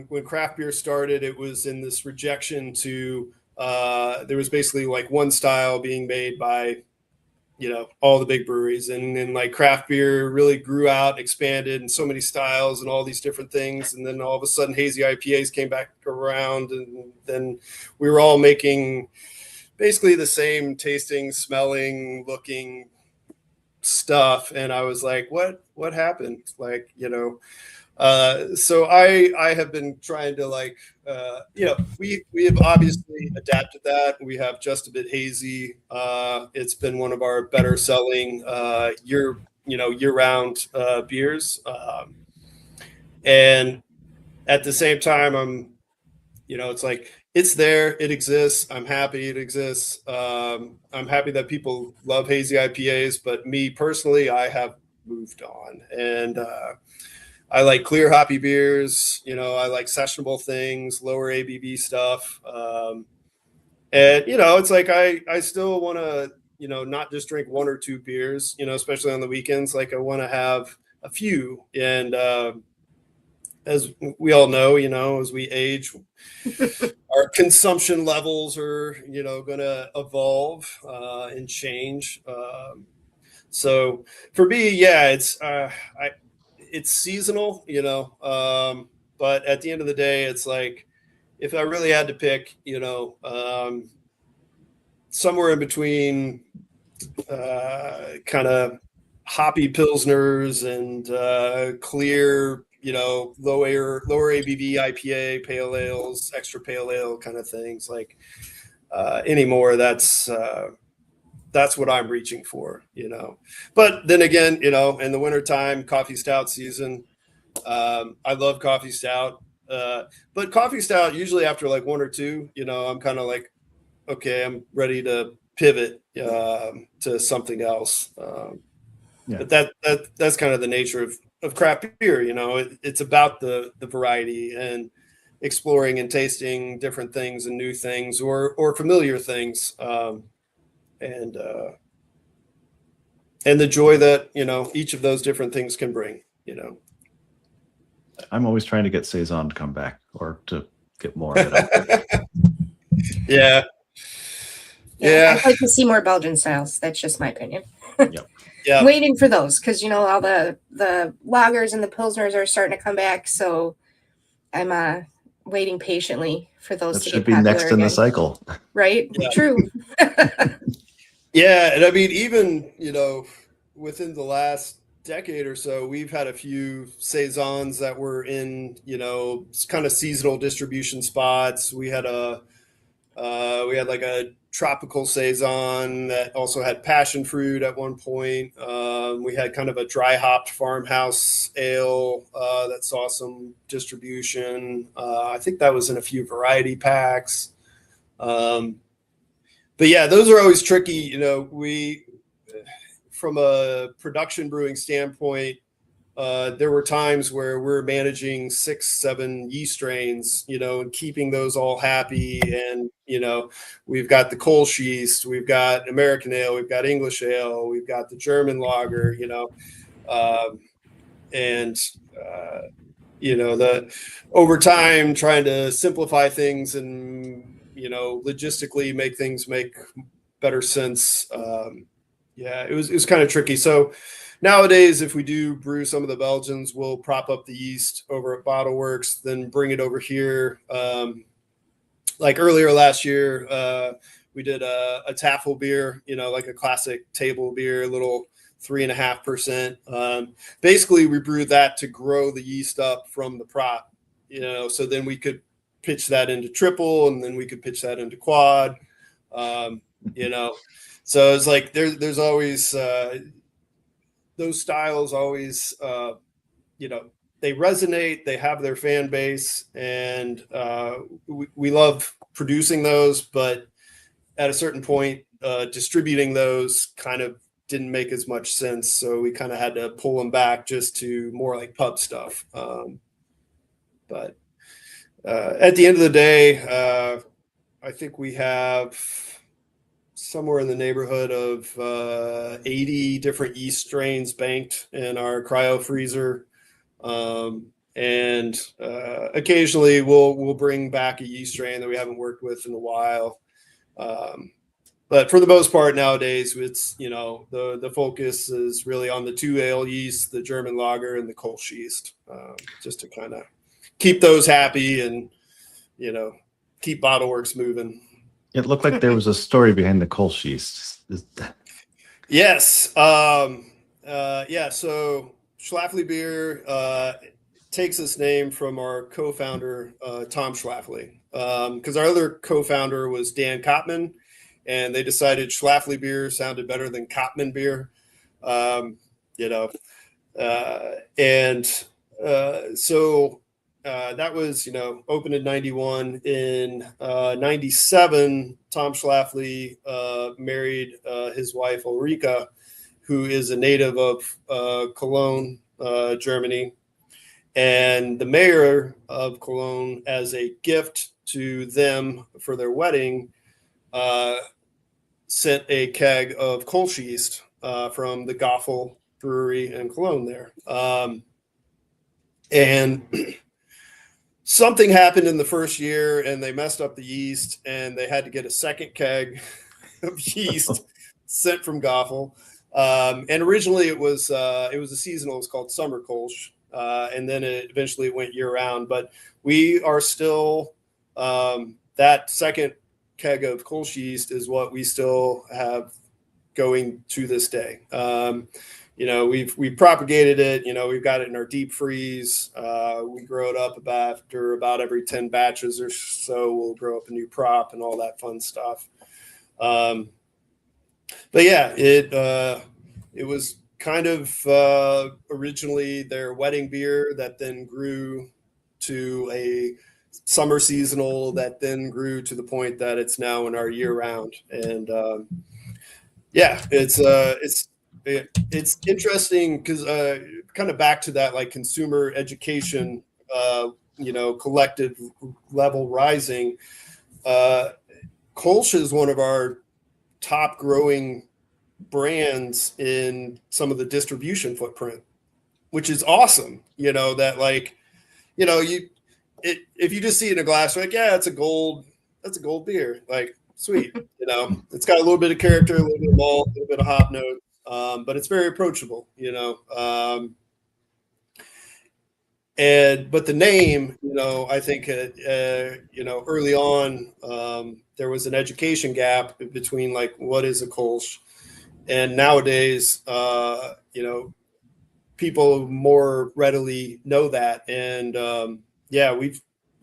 when craft beer started, it was in this rejection to, there was basically like one style being made by, all the big breweries, and then like craft beer really grew out, expanded, and so many styles and all these different things. And then all of a sudden hazy IPAs came back around, and then we were all making basically the same tasting, smelling, looking stuff. And I was like, what happened? Like, so I have been trying to like, we have obviously adapted that. We have Just a Bit Hazy. It's been one of our better selling year-round beers. And at the same time, it's like, it's there, it exists. I'm happy it exists. I'm happy that people love hazy IPAs, but me personally, I have moved on. And I like clear hoppy beers. I like sessionable things, lower ABV stuff. And it's like I still want to, not just drink one or two beers, especially on the weekends. Like I want to have a few. And as we all know, as we age, our consumption levels are, going to evolve and change. So for me, yeah, it's seasonal, but at the end of the day, it's like, if I really had to pick, somewhere in between kind of hoppy pilsners and clear, lower ABV IPA, pale ales, extra pale ale kind of things, like anymore. That's what I'm reaching for, But then again, in the wintertime, coffee stout season, I love coffee stout. But coffee stout, usually after like one or two, I'm kind of like, okay, I'm ready to pivot to something else. Yeah. But that's kind of the nature of craft beer. It's about the variety and exploring and tasting different things and new things or familiar things. And the joy that, each of those different things can bring, I'm always trying to get Saison to come back, or to get more of it. Yeah. I'd like to see more Belgian styles. That's just my opinion. Yep. Yeah. I'm waiting for those, because all the lagers and the pilsners are starting to come back. So I'm waiting patiently for those That to should get be next popular in the again. cycle. Right? Yeah. True. Yeah, and I mean, even within the last decade or so, we've had a few saisons that were in kind of seasonal distribution spots. We had like a tropical saison that also had passion fruit at one point. We had kind of a dry hopped farmhouse ale that saw some distribution. I think that was in a few variety packs. but yeah, those are always tricky. You know, from a production brewing standpoint, there were times where we're managing 6, 7 yeast strains, you know, and keeping those all happy. And, you know, we've got the Kolsch yeast, we've got American ale, we've got English ale, we've got the German lager, you know, and, you know, over time trying to simplify things and, you know, logistically make things make better sense. Yeah, it was kind of tricky. So nowadays, if we do brew some of the Belgians, we'll prop up the yeast over at Bottle Works, then bring it over here. Like earlier last year, we did a Taffel beer, you know, like a classic table beer, a little 3.5%. Basically, we brewed that to grow the yeast up from the prop, you know, so then we could pitch that into triple, and then we could pitch that into quad, you know. So it's like there's always those styles always, you know, they resonate, they have their fan base, and we love producing those, but at a certain point, distributing those kind of didn't make as much sense. So we kind of had to pull them back just to more like pub stuff. But at the end of the day, I think we have somewhere in the neighborhood of 80 different yeast strains banked in our cryo freezer. And occasionally we'll bring back a yeast strain that we haven't worked with in a while. But for the most part nowadays, it's, you know, the focus is really on the 2 ale yeast, the German lager, and the Kolsch yeast, just to kind of keep those happy and, you know, keep Bottle Works moving. It looked like there was a story behind the Kolsch yeast. Yes. Yeah. So Schlafly beer takes its name from our co-founder, Tom Schlafly, because our other co-founder was Dan Kottman, and they decided Schlafly beer sounded better than Kottman beer, you know, and so that was, you know, opened in 91. In 97, Tom Schlafly married his wife, Ulrika, who is a native of Cologne, Germany. And the mayor of Cologne, as a gift to them for their wedding, sent a keg of Kolsch yeast from the Goffel brewery in Cologne there. And something happened in the first year, and they messed up the yeast, and they had to get a second keg of yeast sent from Goffel. And originally it was a seasonal. It was called Summer Kolsch, and then it eventually went year round. But we are still that second keg of Kolsch yeast is what we still have going to this day. You know, we've propagated it. You know, we've got it in our deep freeze. We grow it up after about every 10 batches or so. We'll grow up a new prop and all that fun stuff. But yeah, it was kind of originally their wedding beer that then grew to a summer seasonal that then grew to the point that it's now in our year round. And yeah, it's interesting because kind of back to that like consumer education, you know, collective level rising. Kolsch is one of our top growing brands in some of the distribution footprint, which is awesome. You know, that like, you know, if you just see it in a glass, you're like, yeah, that's a gold beer. Like, sweet. You know, it's got a little bit of character, a little bit of malt, a little bit of hop note, but it's very approachable, you know. But the name, you know, I think, you know, early on, there was an education gap between like, what is a Kolsch? And nowadays, you know, people more readily know that. And yeah, we've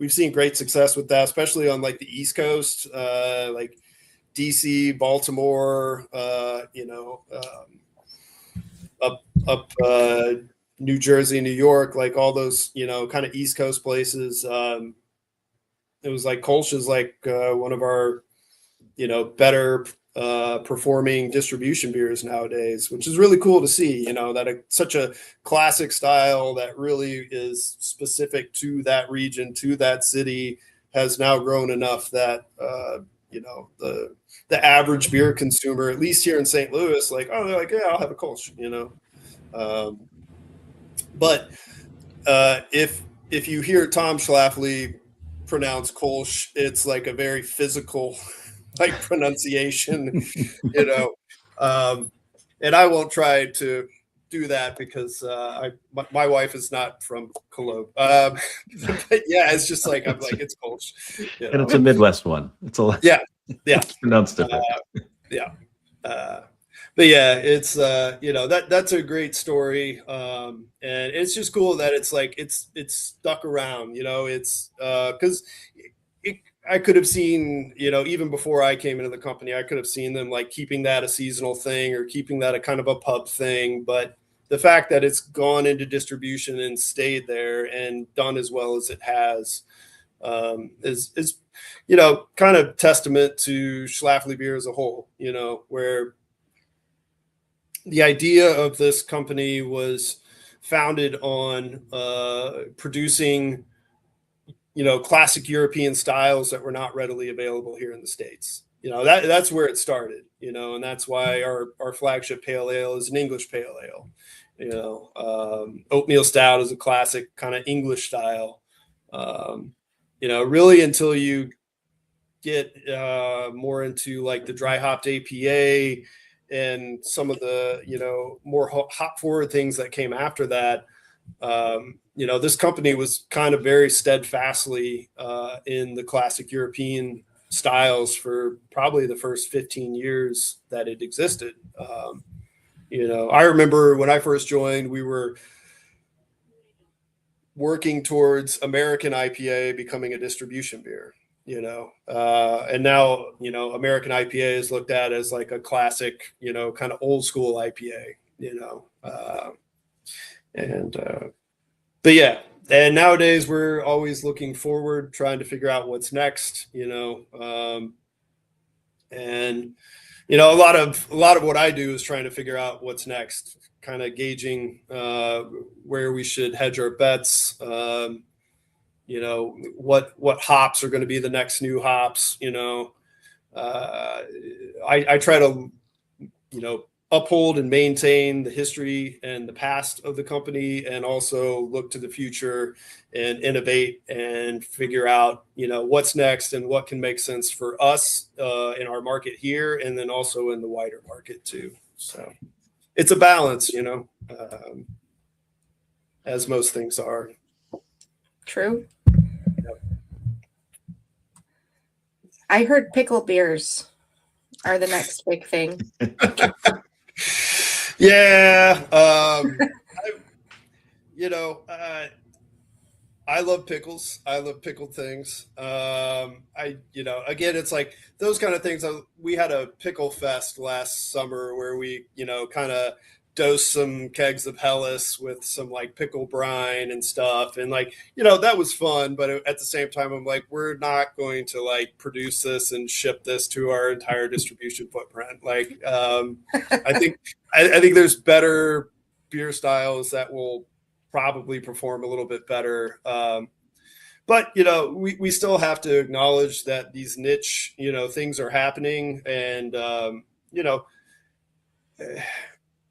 seen great success with that, especially on like the East Coast, like DC, Baltimore, you know, up New Jersey, New York, like all those, you know, kind of East Coast places. It was like Kolsch is like one of our better performing distribution beers nowadays, which is really cool to see, that such a classic style that really is specific to that region, to that city, has now grown enough that, the average beer consumer, at least here in St. Louis, they're like, yeah, I'll have a Kolsch, but if you hear Tom Schlafly pronounce Kolsch, it's like a very physical like pronunciation, and I won't try to do that because my wife is not from Cologne. But yeah, it's just like, I'm like, it's Kolsch. And it's a Midwest one. It's a yeah. It's pronounced different. But yeah, it's that's a great story, and it's just cool that it's like it's stuck around. It's because I could have seen, even before I came into the company, I could have seen them like keeping that a seasonal thing or keeping that a kind of a pub thing. But the fact that it's gone into distribution and stayed there and done as well as it has is kind of testament to Schlafly beer as a whole, where the idea of this company was founded on producing classic European styles that were not readily available here in the States. That's where it started, and that's why our flagship pale ale is an English pale ale. Oatmeal stout is a classic kind of English style. Really until you get more into like the dry hopped APA and some of the, more hop forward things that came after that. This company was kind of very steadfastly in the classic European styles for probably the first 15 years that it existed. I remember when I first joined, we were working towards American IPA becoming a distribution beer, and now, American IPA is looked at as like a classic, kind of old school IPA, but yeah, and nowadays we're always looking forward, trying to figure out what's next, and a lot of what I do is trying to figure out what's next, kind of gauging where we should hedge our bets, what hops are going to be the next new hops. I try to uphold and maintain the history and the past of the company, and also look to the future and innovate and figure out, what's next and what can make sense for us in our market here, and then also in the wider market too. So it's a balance, as most things are. True. I heard pickle beers are the next big thing. Yeah. I love pickles. I love pickled things. Again, it's like those kind of things. We had a pickle fest last summer where we, kind of dosed some kegs of Hellas with some like pickle brine and stuff. And like, that was fun. But at the same time, I'm like, we're not going to like produce this and ship this to our entire distribution footprint. Like, I think there's better beer styles that will probably perform a little bit better. But, we still have to acknowledge that these niche, things are happening. And,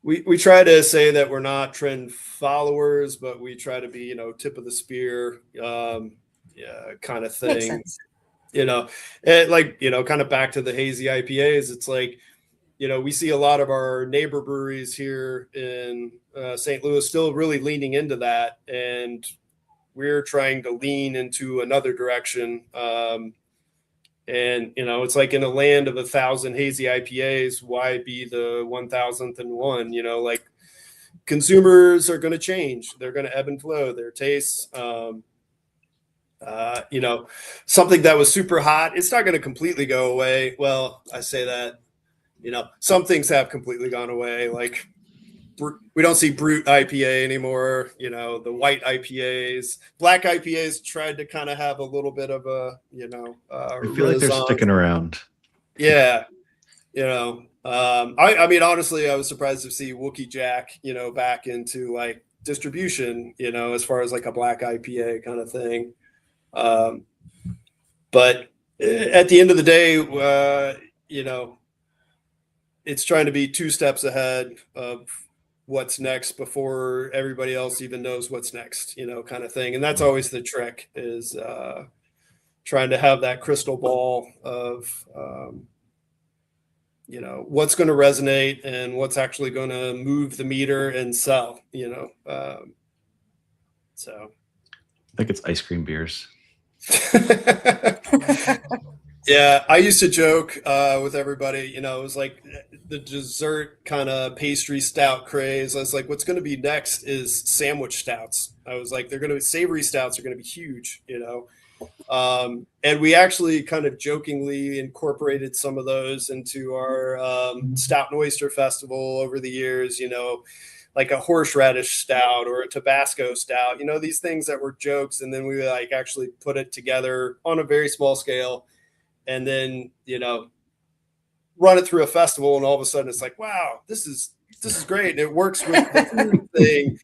we try to say that we're not trend followers, but we try to be, tip of the spear, kind of thing. Makes sense. And like, kind of back to the hazy IPAs. It's like, we see a lot of our neighbor breweries here in St. Louis still really leaning into that, and we're trying to lean into another direction. And it's like in a land of 1,000 hazy IPAs, why be the 1,001? Like consumers are going to change; they're going to ebb and flow their tastes. Something that was super hot, it's not going to completely go away. Well, I say that. Some things have completely gone away. Like we don't see brute IPA anymore. The white IPAs, black IPAs tried to kind of have a little bit of a, I feel like they're sticking around. Yeah. I mean, honestly, I was surprised to see Wookie Jack, back into like distribution, as far as like a black IPA kind of thing. But at the end of the day, it's trying to be 2 steps ahead of what's next before everybody else even knows what's next, kind of thing. And that's always the trick, is trying to have that crystal ball of, what's going to resonate and what's actually going to move the meter and sell, so. I think it's ice cream beers. Yeah, I used to joke with everybody, it was like the dessert kind of pastry stout craze. I was like, what's going to be next is sandwich stouts. I was like, savory stouts are going to be huge, and we actually kind of jokingly incorporated some of those into our Stout and Oyster Festival over the years, like a horseradish stout or a Tabasco stout, these things that were jokes. And then we like actually put it together on a very small scale, and then, run it through a festival. And all of a sudden it's like, wow, this is great. And it works with the food thing,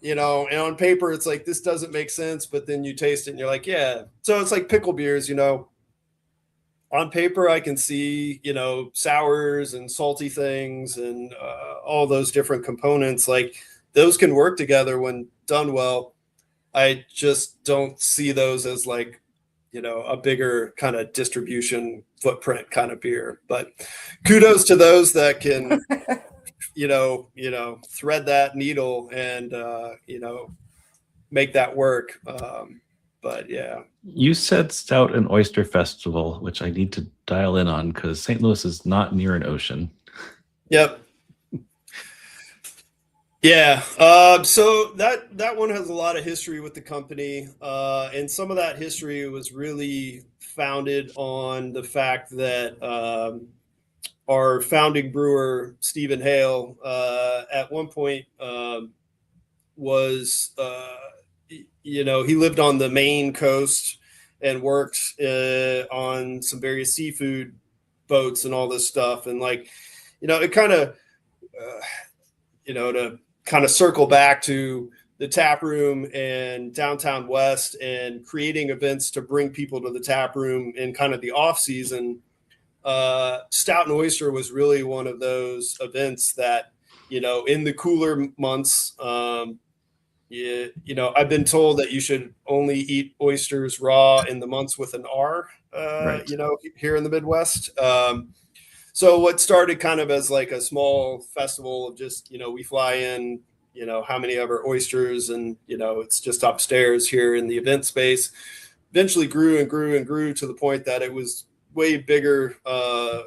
and on paper, it's like, this doesn't make sense, but then you taste it and you're like, yeah. So it's like pickle beers, on paper, I can see, sours and salty things and all those different components. Like, those can work together when done well. I just don't see those as like, a bigger kind of distribution footprint kind of beer. But kudos to those that can, thread that needle and, make that work. But yeah. You said Stout and Oyster Festival, which I need to dial in on because St. Louis is not near an ocean. Yep. Yeah. So that one has a lot of history with the company. And some of that history was really founded on the fact that our founding brewer, Stephen Hale, at one point was, he lived on the Maine coast and worked on some various seafood boats and all this stuff. And like, it kind of, to kind of circle back to the tap room and downtown West and creating events to bring people to the tap room in kind of the off season. Stout and Oyster was really one of those events that, in the cooler months, I've been told that you should only eat oysters raw in the months with an R, Right. Here in the Midwest. So what started kind of as like a small festival of just, we fly in, how many of our oysters, and, it's just upstairs here in the event space, eventually grew and grew and grew to the point that it was way bigger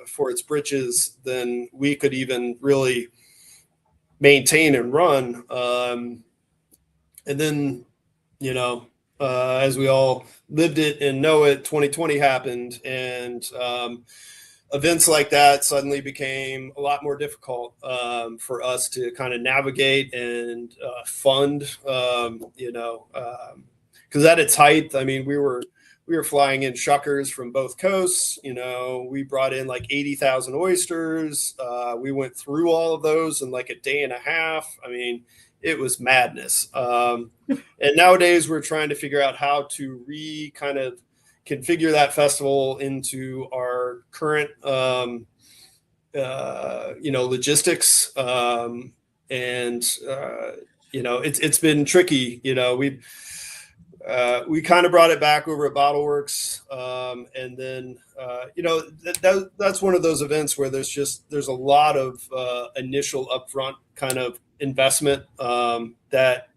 for its britches than we could even really maintain and run. And then, as we all lived it and know it, 2020 happened, and events like that suddenly became a lot more difficult for us to kind of navigate and fund, because at its height, I mean, we were flying in shuckers from both coasts. We brought in like 80,000 oysters. We went through all of those in like a day and a half. I mean, it was madness. And nowadays we're trying to figure out how to kind of configure that festival into our current, logistics. It's been tricky. We kind of brought it back over at Bottle Works. And then, that's one of those events where there's a lot of initial upfront kind of investment that,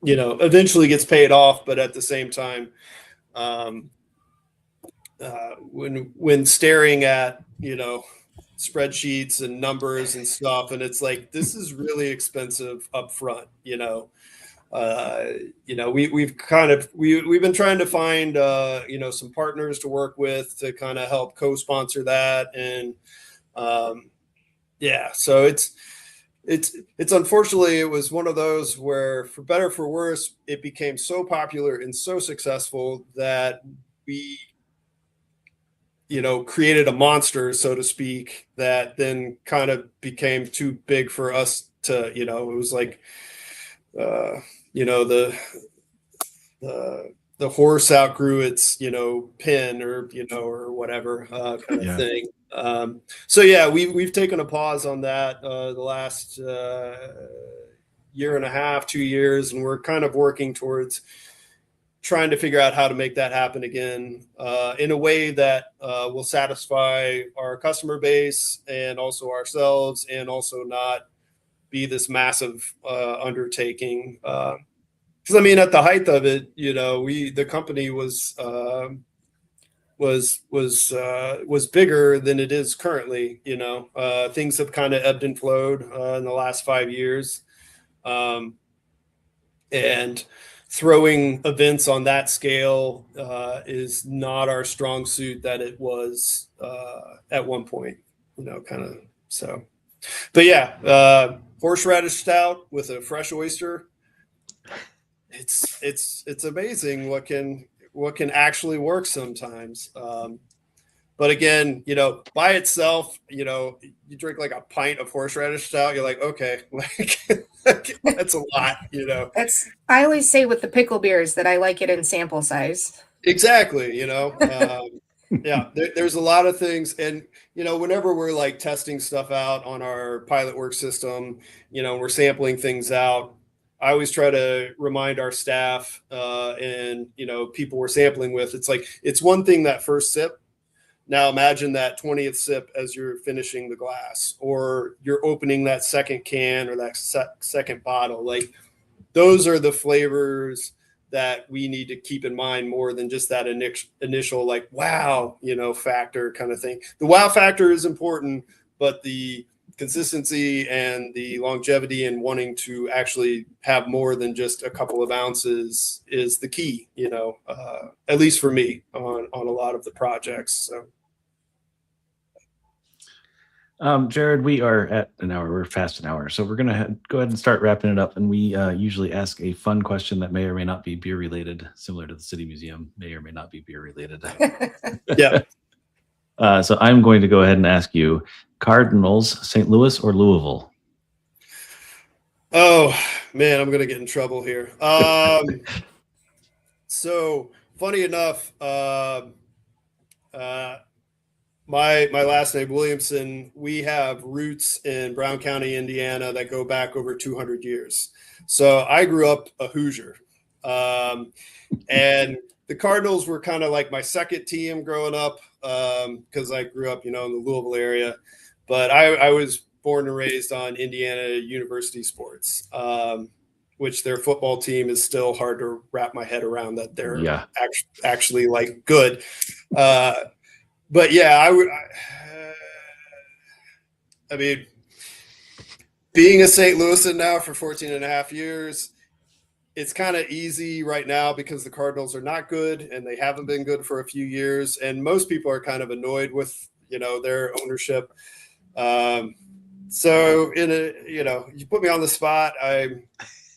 eventually gets paid off. But at the same time, when staring at, spreadsheets and numbers and stuff, and it's like, this is really expensive upfront, we've been trying to find, some partners to work with to kind of help co-sponsor that. And, so it's unfortunately, it was one of those where, for better or for worse, it became so popular and so successful that we created a monster, so to speak, that then kind of became too big for us to, it was like, the horse outgrew its, pin or whatever kind of thing. So yeah, we've taken a pause on that the last year and a half, 2 years, and we're kind of working towards trying to figure out how to make that happen again in a way that will satisfy our customer base and also ourselves, and also not be this massive undertaking. Because I mean, at the height of it, the company was bigger than it is currently. Things have kind of ebbed and flowed in the last 5 years, and throwing events on that scale is not our strong suit that it was at one point. Kind of so. But yeah, horseradish stout with a fresh oyster. It's amazing what can actually work sometimes. But again, by itself, you drink like a pint of horseradish stout, you're like, okay, that's a lot, I always say with the pickle beers that I like it in sample size. Exactly, yeah, there's a lot of things. And, whenever we're like testing stuff out on our pilot work system, we're sampling things out, I always try to remind our staff and, people we're sampling with, it's like, it's one thing that first sip. Now imagine that 20th sip as you're finishing the glass, or you're opening that second can or that second bottle. Like, those are the flavors that we need to keep in mind more than just that initial like, wow, factor kind of thing. The wow factor is important, but the consistency and the longevity and wanting to actually have more than just a couple of ounces is the key, at least for me on a lot of the projects. So. Jared, we are at an hour. We're past an hour. So we're going to go ahead and start wrapping it up. And we usually ask a fun question that may or may not be beer related, similar to the City Museum, may or may not be beer related. Yeah. So I'm going to go ahead and ask you, Cardinals, St. Louis or Louisville? Oh, man, I'm going to get in trouble here. So funny enough, my last name, Williamson, we have roots in Brown County, Indiana that go back over 200 years. So I grew up a Hoosier. And the Cardinals were kind of like my second team growing up because I grew up, in the Louisville area. But I was born and raised on Indiana University sports, which their football team is still hard to wrap my head around that they're actually like good. But yeah, I mean, being a St. Louisan now for 14 and a half years, it's kind of easy right now because the Cardinals are not good and they haven't been good for a few years. And most people are kind of annoyed with, their ownership. So you put me on the spot, I'm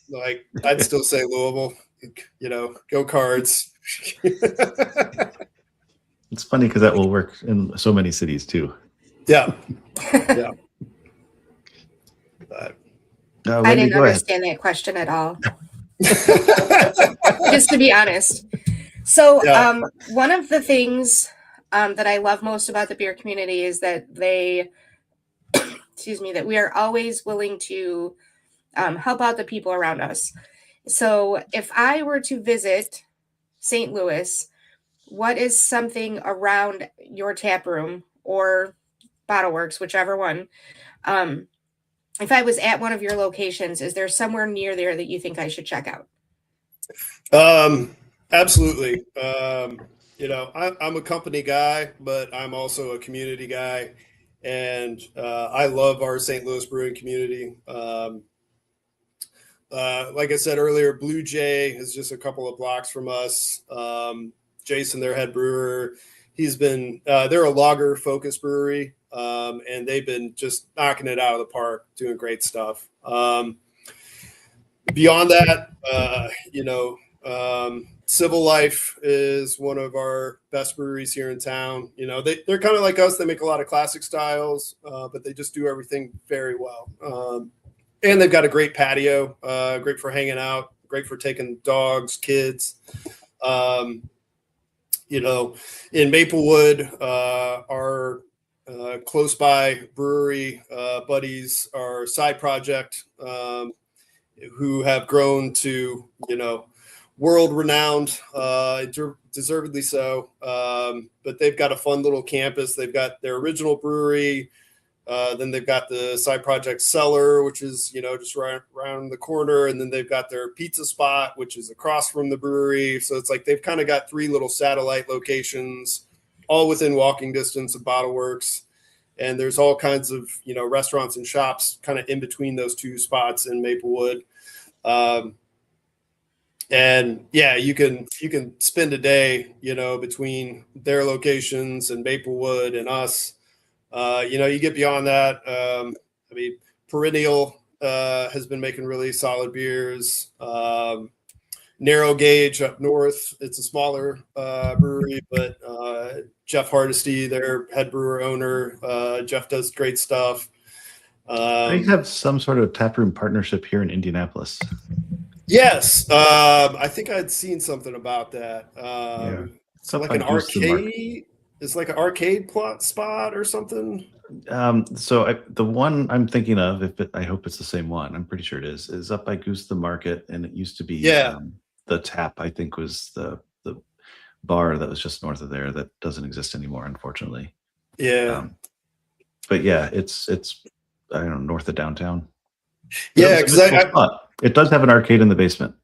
like, I'd still say Louisville, go Cards. It's funny because that will work in so many cities too. Yeah. Yeah. But, I didn't understand that question at all. Just to be honest. So one of the things that I love most about the beer community is that that we are always willing to help out the people around us. So if I were to visit St. Louis, what is something around your tap room or Bottle Works, whichever one? If I was at one of your locations, is there somewhere near there that you think I should check out? Absolutely. I'm a company guy, but I'm also a community guy. And I love our St. Louis brewing community. Like I said earlier, Blue Jay is just a couple of blocks from us. Jason, their head brewer, they're a lager focused brewery. And they've been just knocking it out of the park, doing great stuff. Beyond that, Civil Life is one of our best breweries here in town. You know, they're kind of like us. They make a lot of classic styles, but they just do everything very well. And they've got a great patio, great for hanging out, great for taking dogs, kids. You know, in Maplewood, our close by brewery buddies are Side Project, who have grown to, you know, world renowned, deservedly so. But they've got a fun little campus. They've got their original brewery. Then they've got the Side Project cellar, which is, you know, just right around the corner. And then they've got their pizza spot, which is across from the brewery. So it's like they've kind of got 3 little satellite locations, all within walking distance of Bottle Works. And there's all kinds of, you know, restaurants and shops kind of in between those 2 spots in Maplewood. And yeah, you can spend a day, you know, between their locations and Maplewood and us. You know, you get beyond that. I mean, Perennial has been making really solid beers. Narrow Gauge up north, it's a smaller brewery, but Jeff Hardesty, their head brewer owner, Jeff does great stuff. They have some sort of taproom partnership here in Indianapolis. Yes, I think I'd seen something about that. It's like an arcade. It's like an arcade plot spot or something. The one I'm thinking of, I hope it's the same one. I'm pretty sure it is up by Goose the Market, and it used to be the Tap. I think was the bar that was just north of there that doesn't exist anymore, unfortunately. Yeah, but yeah, it's I don't know, north of downtown. Yeah, because it does have an arcade in the basement.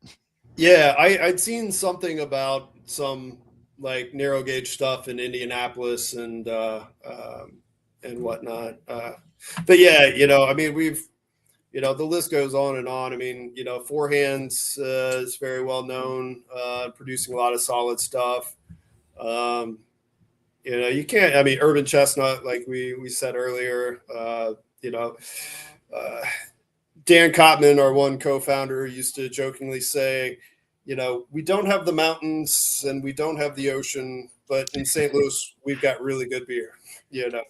Yeah, I'd seen something about some like narrow gauge stuff in Indianapolis and whatnot. But yeah, you know, I mean, you know, the list goes on and on. I mean, you know, Four Hands is very well known, producing a lot of solid stuff. You know, you can't. I mean, Urban Chestnut, like we said earlier. You know. Dan Kottman, our one co-founder, used to jokingly say, you know, we don't have the mountains and we don't have the ocean, but in St. Louis, we've got really good beer, you know,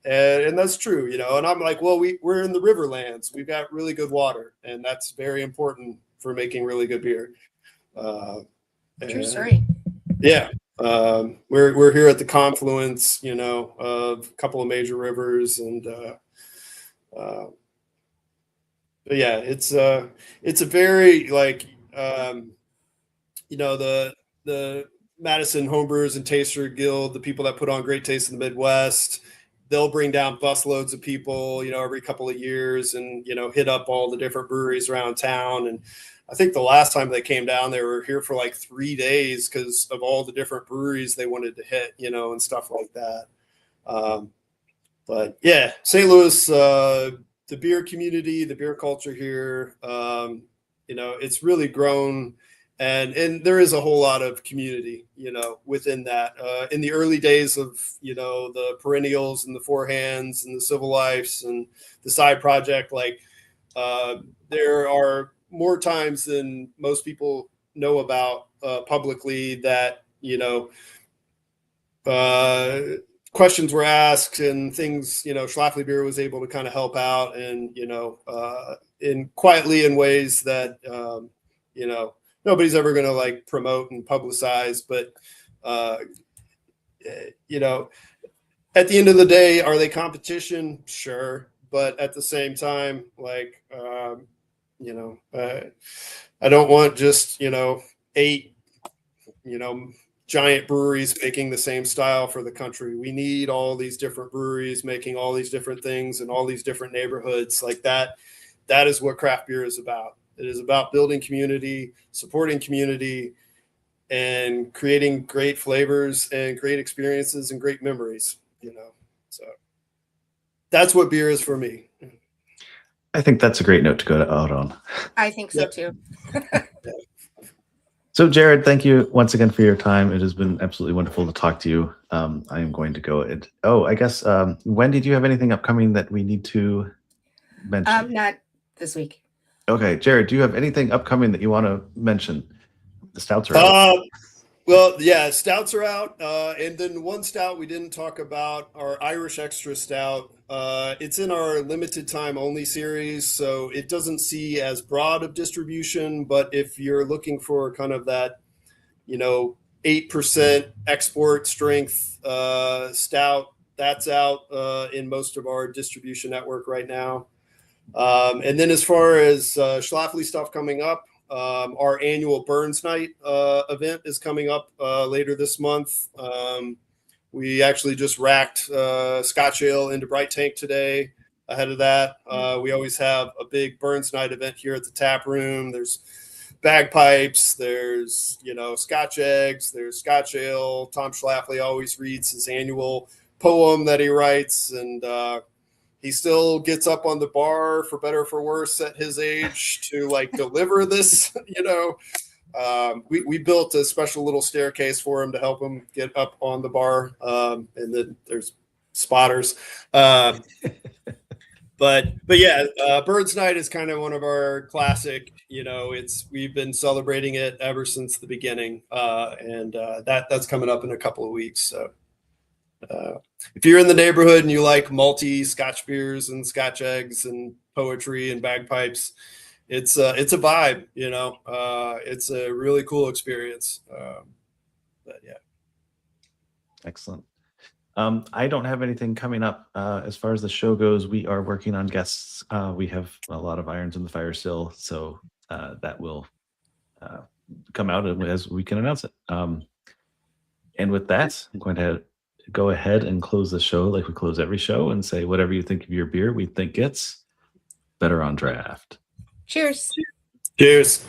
and that's true, you know, and I'm like, well, we're in the Riverlands. We've got really good water, and that's very important for making really good beer. True story. Yeah. We're here at the confluence, you know, of a couple of major rivers, and but yeah, it's a very like, you know, the Madison Homebrewers and Taster Guild, the people that put on Great Taste in the Midwest, they'll bring down busloads of people, you know, every couple of years, and, you know, hit up all the different breweries around town. And I think the last time they came down, they were here for like 3 days because of all the different breweries they wanted to hit, you know, and stuff like that. But yeah, St. Louis, the beer community, the beer culture here, you know, it's really grown, and there is a whole lot of community, you know, within that. In the early days of, you know, the Perennials and the Four Hands and the Civil Lifes and the Side Project, like there are more times than most people know about publicly that, you know, questions were asked and things, you know, Schlafly Beer was able to kind of help out, and, you know, in quietly in ways that, you know, nobody's ever going to like promote and publicize. But, you know, at the end of the day, are they competition? Sure. But at the same time, like, you know, I don't want just, you know, 8, you know, giant breweries making the same style for the country. We need all these different breweries making all these different things in all these different neighborhoods. Like that is what craft beer is about. It is about building community, supporting community, and creating great flavors and great experiences and great memories, you know. So that's what beer is for me. I think that's a great note to go out on. I think so too. So, Jared, thank you once again for your time. It has been absolutely wonderful to talk to you. I am going to go. I guess, Wendy, do you have anything upcoming that we need to mention? Not this week. Okay, Jared, do you have anything upcoming that you want to mention? The stouts are out. Well, yeah, stouts are out. And then one stout we didn't talk about, our Irish Extra Stout. It's in our limited time only series, so it doesn't see as broad of distribution. But if you're looking for kind of that, 8% export strength stout, that's out in most of our distribution network right now. And then as far as Schlafly stuff coming up, our annual Burns Night event is coming up later this month. We actually just racked Scotch Ale into Bright Tank today. Ahead of that, we always have a big Burns Night event here at the tap room. There's bagpipes, there's Scotch eggs, there's Scotch Ale. Tom Schlafly always reads his annual poem that he writes, and he still gets up on the bar, for better or for worse, at his age to deliver this. We built a special little staircase for him to help him get up on the bar, and then there's spotters. But yeah, Birds Night is kind of one of our classic. We've been celebrating it ever since the beginning, and that's coming up in a couple of weeks. So. If you're in the neighborhood and you like malty Scotch beers and Scotch eggs and poetry and bagpipes, it's a vibe, it's a really cool experience. But yeah. Excellent. I don't have anything coming up. As far as the show goes, we are working on guests. We have a lot of irons in the fire still, so that will come out as we can announce it. And with that, I'm going to go ahead and close the show like we close every show and say, whatever you think of your beer, we think it's better on draft. Cheers. Cheers.